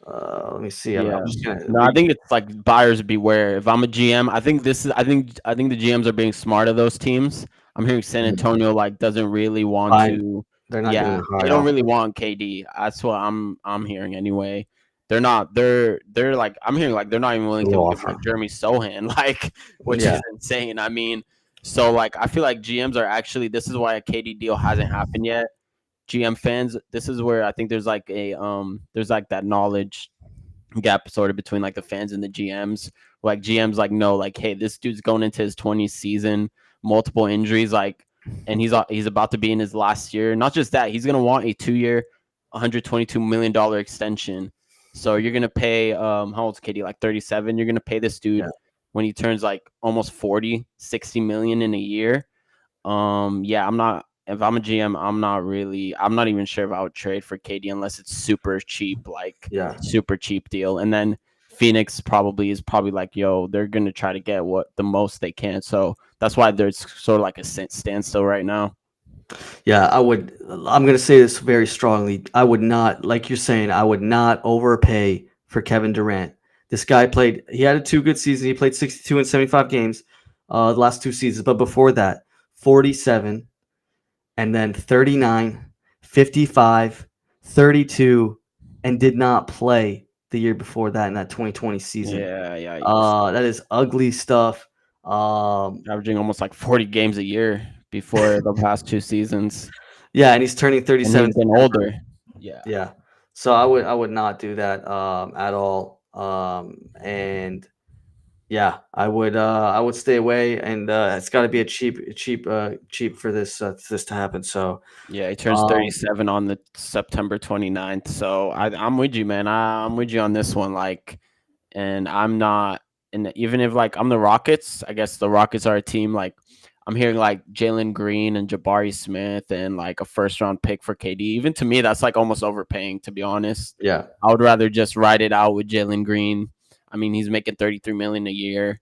let me see. I'm Yeah. just gonna No, I read. think it's like buyers beware. If I'm a GM, I think this is I think the GMs are being smart of those teams. I'm hearing San Antonio like doesn't really want Fine. to. They're not giving Yeah, a they high don't offer. really want KD. That's what I'm hearing anyway. They're not. They're like, I'm hearing like they're not even willing to Low give offer. like Jeremy Sohan like, which Yeah. is insane. I mean, so like I feel like GMs are actually, this is why a KD deal hasn't happened yet. GM fans, this is where I think there's like that knowledge gap sort of between like the fans and the GMs. Like GMs like know like, hey, this dude's going into his 20th season, multiple injuries, like, and he's about to be in his last year. Not just that, he's gonna want a 2-year, $122 million extension. So you're gonna pay how old's KD, like 37? You're gonna pay this Yeah. dude when he turns like almost 40, 60 million in a year. Yeah, I'm not. if I'm a GM, I'm not even sure if I would trade for KD unless it's super cheap, like Yeah. super cheap deal. And then Phoenix is probably like, yo, they're gonna try to get what the most they can. So that's why there's sort of like a standstill right now. Yeah, I'm going to say this very strongly. I would not, like you're saying, I would not overpay for Kevin Durant. This guy he had a 2 good seasons. He played 62 and 75 games the last 2 seasons. But before that, 47, and then 39, 55, 32, and did not play the year before that in that 2020 season. Yeah, yeah, he's That is ugly stuff. averaging almost like 40 games a year before the past 2 seasons, Yeah, and he's turning and 37 he's in been September. older. Yeah, Yeah. So I would not do that at all. And I would stay away, and it's got to be a cheap for this to happen. So yeah, he turns um 37 on the September 29th. So I'm with you, man. I'm with you on this one. Like, and I'm not, and even if like I'm the Rockets, I guess the Rockets are a team like I'm hearing like Jalen Green and Jabari Smith and like a first round pick for KD. Even to me, that's like almost overpaying, to be honest. yeah. I would rather just ride it out with Jalen Green. I mean, he's making 33 million a year,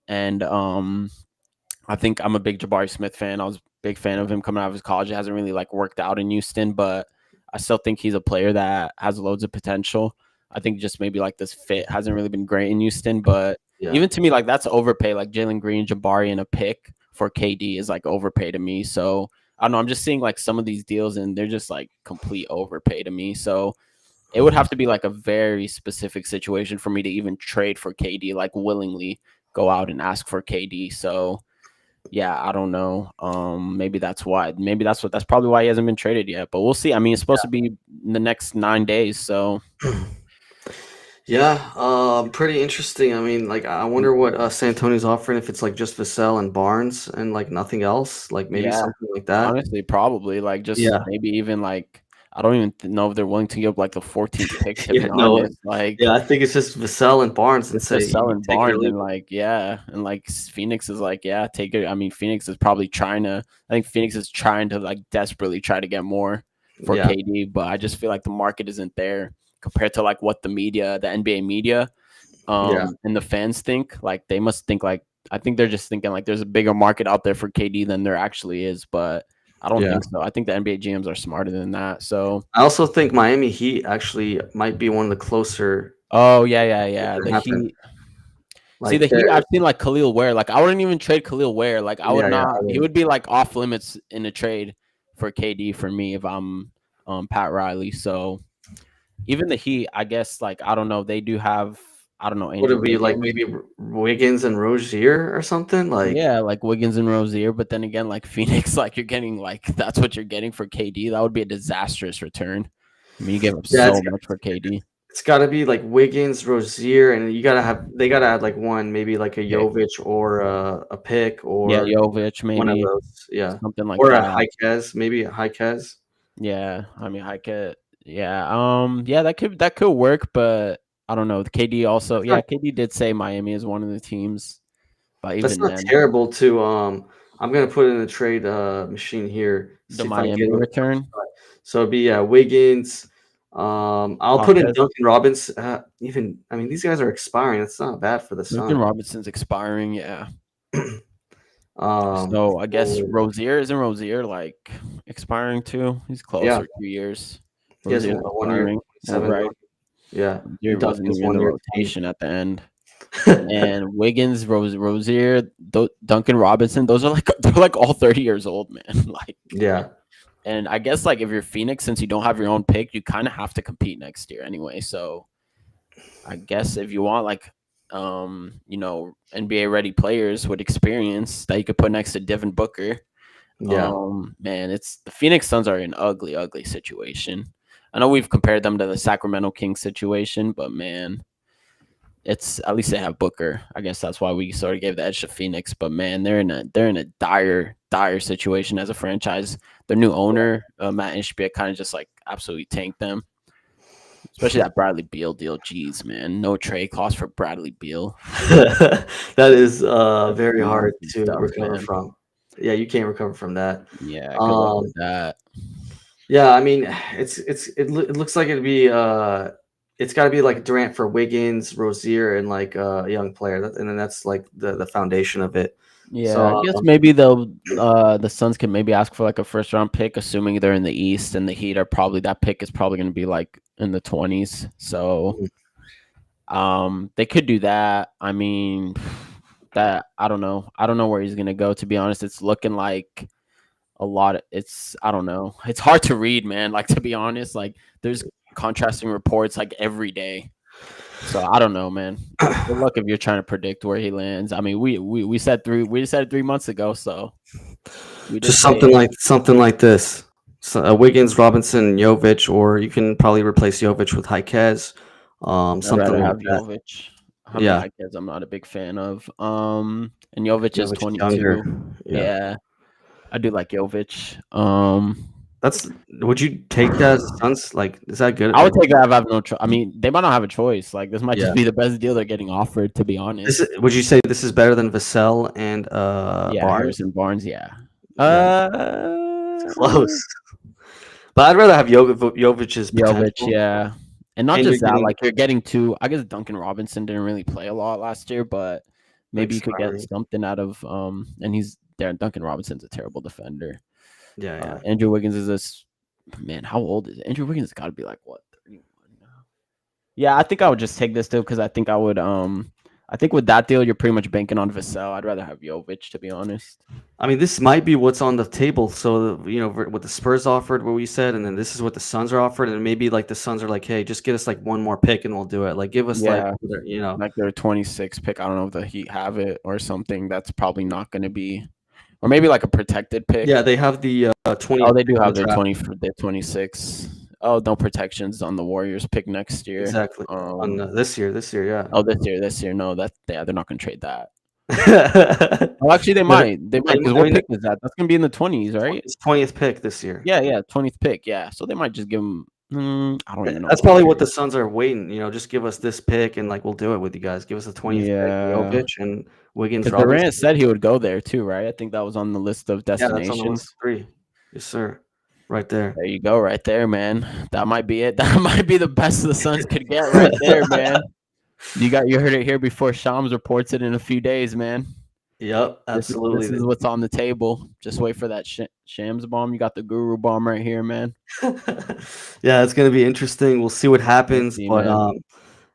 and I think I'm a big Jabari Smith fan. I was a big fan of him coming out of his college. It hasn't really like worked out in Houston, but I still think he's a player that has loads of potential. I think just maybe like this fit hasn't really been great in Houston, but Yeah. even to me, like that's overpay. Like Jalen Green, Jabari, and a pick for KD is like overpay to me. So I don't know. I'm just seeing like some of these deals and they're just like complete overpay to me. So it would have to be like a very specific situation for me to even trade for KD, like willingly go out and ask for KD. So yeah, I don't know. Maybe that's why. That's probably why he hasn't been traded yet. But we'll see. I mean, it's supposed to be in the next 9 days. So Yeah, pretty interesting. I mean, like, I wonder what San Antonio's offering if it's like just Vassell and Barnes and like nothing else, like maybe yeah, something like that. honestly, probably like just Yeah, maybe even like I don't even know if they're willing to give up like the 14th pick. To yeah, be no, honest, like yeah. I think it's just Vassell and Barnes and it's say just you selling take it or Barnes leave and it. like yeah, and like Phoenix is like yeah, take it. I mean, Phoenix is probably trying to. I think Phoenix is trying to like desperately try to get more for Yeah, KD, but I just feel like the market isn't there compared to like what the media, the NBA media, yeah, and the fans think. Like they must think like I think they're just thinking like there's a bigger market out there for KD than there actually is, but I don't yeah. think so. I think the NBA GMs are smarter than that. So I also think Miami Heat actually might be one of the closer oh yeah, yeah, it yeah. can The happen. Heat. See Like the Heat. there, I've seen like Khalil Ware. Like I wouldn't even trade Khalil Ware. Like I would yeah, yeah, not. I He would. would be like off limits in a trade for KD for me if I'm Pat Riley. So even the Heat, I guess like I don't know. They do have I don't know Would Andrew it be like Wiggins. maybe Wiggins and Rozier or something? Like, Yeah, like Wiggins and Rozier, but then again, like Phoenix, like you're getting like that's what you're getting for KD. That would be a disastrous return. I mean, you gave up yeah, so much for KD. it's got to be like Wiggins, Rozier, and they gotta add like one, maybe like a Pick. Jovic or a pick Yeah, or Jovic one of maybe those. Yeah, something like or a that. high Kez, maybe a high Kez. Yeah, I mean, I could. Yeah, yeah, that could work, but I don't know. The KD also, That's not yeah, KD did say Miami is one of the teams, but that's even not then, terrible to I'm gonna put it in the trade machine here. the See if I can get Miami it. return, So it'd be Wiggins. I'll put in Montes, Duncan Robinson. Even I mean these guys are expiring. That's not bad for the Duncan Sun. Robinson's expiring. Yeah, um, so I guess forward. Rozier like expiring too? He's Yeah, closer 2 years. he has a Rozier's 1 year, expiring. All 27 right, million. Yeah, Rozier and wasn't Duncan's even in one the year, 20. rotation at the end. And Wiggins, Rozier, Duncan Robinson, those are like they're like all 30 years old, man. Like Yeah, and I guess like if you're Phoenix, since you don't have your own pick, you kind of have to compete next year anyway. So I guess if you want like NBA ready players with experience that you could put next to Devin Booker, yeah. man, it's the Phoenix Suns are in an ugly, ugly situation. I know we've compared them to the Sacramento Kings situation, but man, it's at least they have Booker. I guess that's why we sort of gave the edge to Phoenix. But man, they're in a dire situation as a franchise. Their new owner, Matt Ishbia, kind of just like absolutely tanked them. Especially that Bradley Beal deal. Jeez, man, no trade clause for Bradley Beal. That is very hard Nasty to stuff, recover man. from. Yeah, you can't recover from that. Yeah, good luck Um, with that. yeah, I mean, it looks like it'd be it's got to be like Durant for Wiggins, Rozier, and like a young player, and then that's like the foundation of it. Yeah, So I guess maybe the Suns can maybe ask for like a first round pick, assuming they're in the East, and the Heat are probably that pick is probably going to be like in the 20s. So mhm. they could do that. I mean, that I don't know. I don't know where he's going to go. To be honest, it's looking like a lot. It's I don't know. It's hard to read, man. Like to be honest, like there's contrasting reports like every day. So I don't know, man. Good luck if you're trying to predict where he lands. I mean, we said we said it 3 months ago, so we did Just say it. something like this. So, Wiggins, Robinson, Jovic, or you can probably replace Jovic with Jaquez. I'd Something rather like have that. Jovic. I mean, Yeah, Jaquez, I'm not a big fan of. And Jovic is Jovic is younger. 22. Yeah. Yeah, I do like Jovic. That's would you take that as a Suns? Like, is that good? I would Like, take that if I have no choice. I mean, they might not have a choice. Like, this might yeah. just be the best deal they're getting offered, to be honest. Would you say this is better than Vassell and Yeah, Barnes? Harrison Barnes. Yeah. Yeah, it's close. But I'd rather have Jovic's Jovic, potential, yeah. And not and you're just that, getting like you're getting two. I guess Duncan Robinson didn't really play a lot last year, but maybe you could get expiring. something out of and he's there. Duncan Robinson's a terrible defender. Yeah, yeah. Andrew Wiggins is this man, how old is Andrew Wiggins? Has got to be like what, 31 now? Yeah, I think I would just take this deal because I think I think with that deal you're pretty much banking on Vassell. I'd rather have Jovic, to be honest. I mean, this might be what's on the table. So, what the Spurs offered, what we said, and then this is what the Suns are offered, and maybe like the Suns are like, hey, just get us like one more pick and we'll do it. Like, give us like, Yeah, you know, like their 26 pick. I don't know if the Heat have it or something. That's probably not going to be, or maybe like a protected yeah, pick. they have the 20th Oh, they do pick in the have their draft. 26. Oh, no protections on the Warriors pick next year. Exactly. On this year, yeah. Oh, this year. No, that yeah, they're not going to trade that. But Oh, actually, they might. They might because I what mean, pick is that? That's going to be in the 20s, right? it's 20th pick this year. Yeah, yeah, 20th pick. Yeah, so they might just give them. I don't even know That's what probably pick. what the Suns are waiting. Just give us this pick and like we'll do it with you guys. Give us the 20th pick, Yeah, Jovic and Wiggins, because Robinson. Durant said he would go there too, right? I think that was on the list of Yeah, that's on the list destinations. of 3. Yes, sir. Right there. There you go, right there, man. That might be it. That might be the best the Suns could get right there, man. You heard it here before Shams reports it in a few days, man. Yep, This absolutely. is what's on the table. Just wait for that Shams bomb. You got the Guru bomb right here, man. Yeah, it's gonna be interesting. We'll see what We'll happens, see, but man.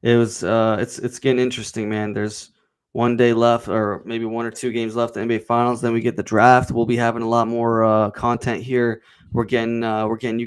it's getting interesting, man. There's one day left, or maybe 1 or 2 games left. The NBA Finals. Then we get the draft. We'll be having a lot more content here. We're getting you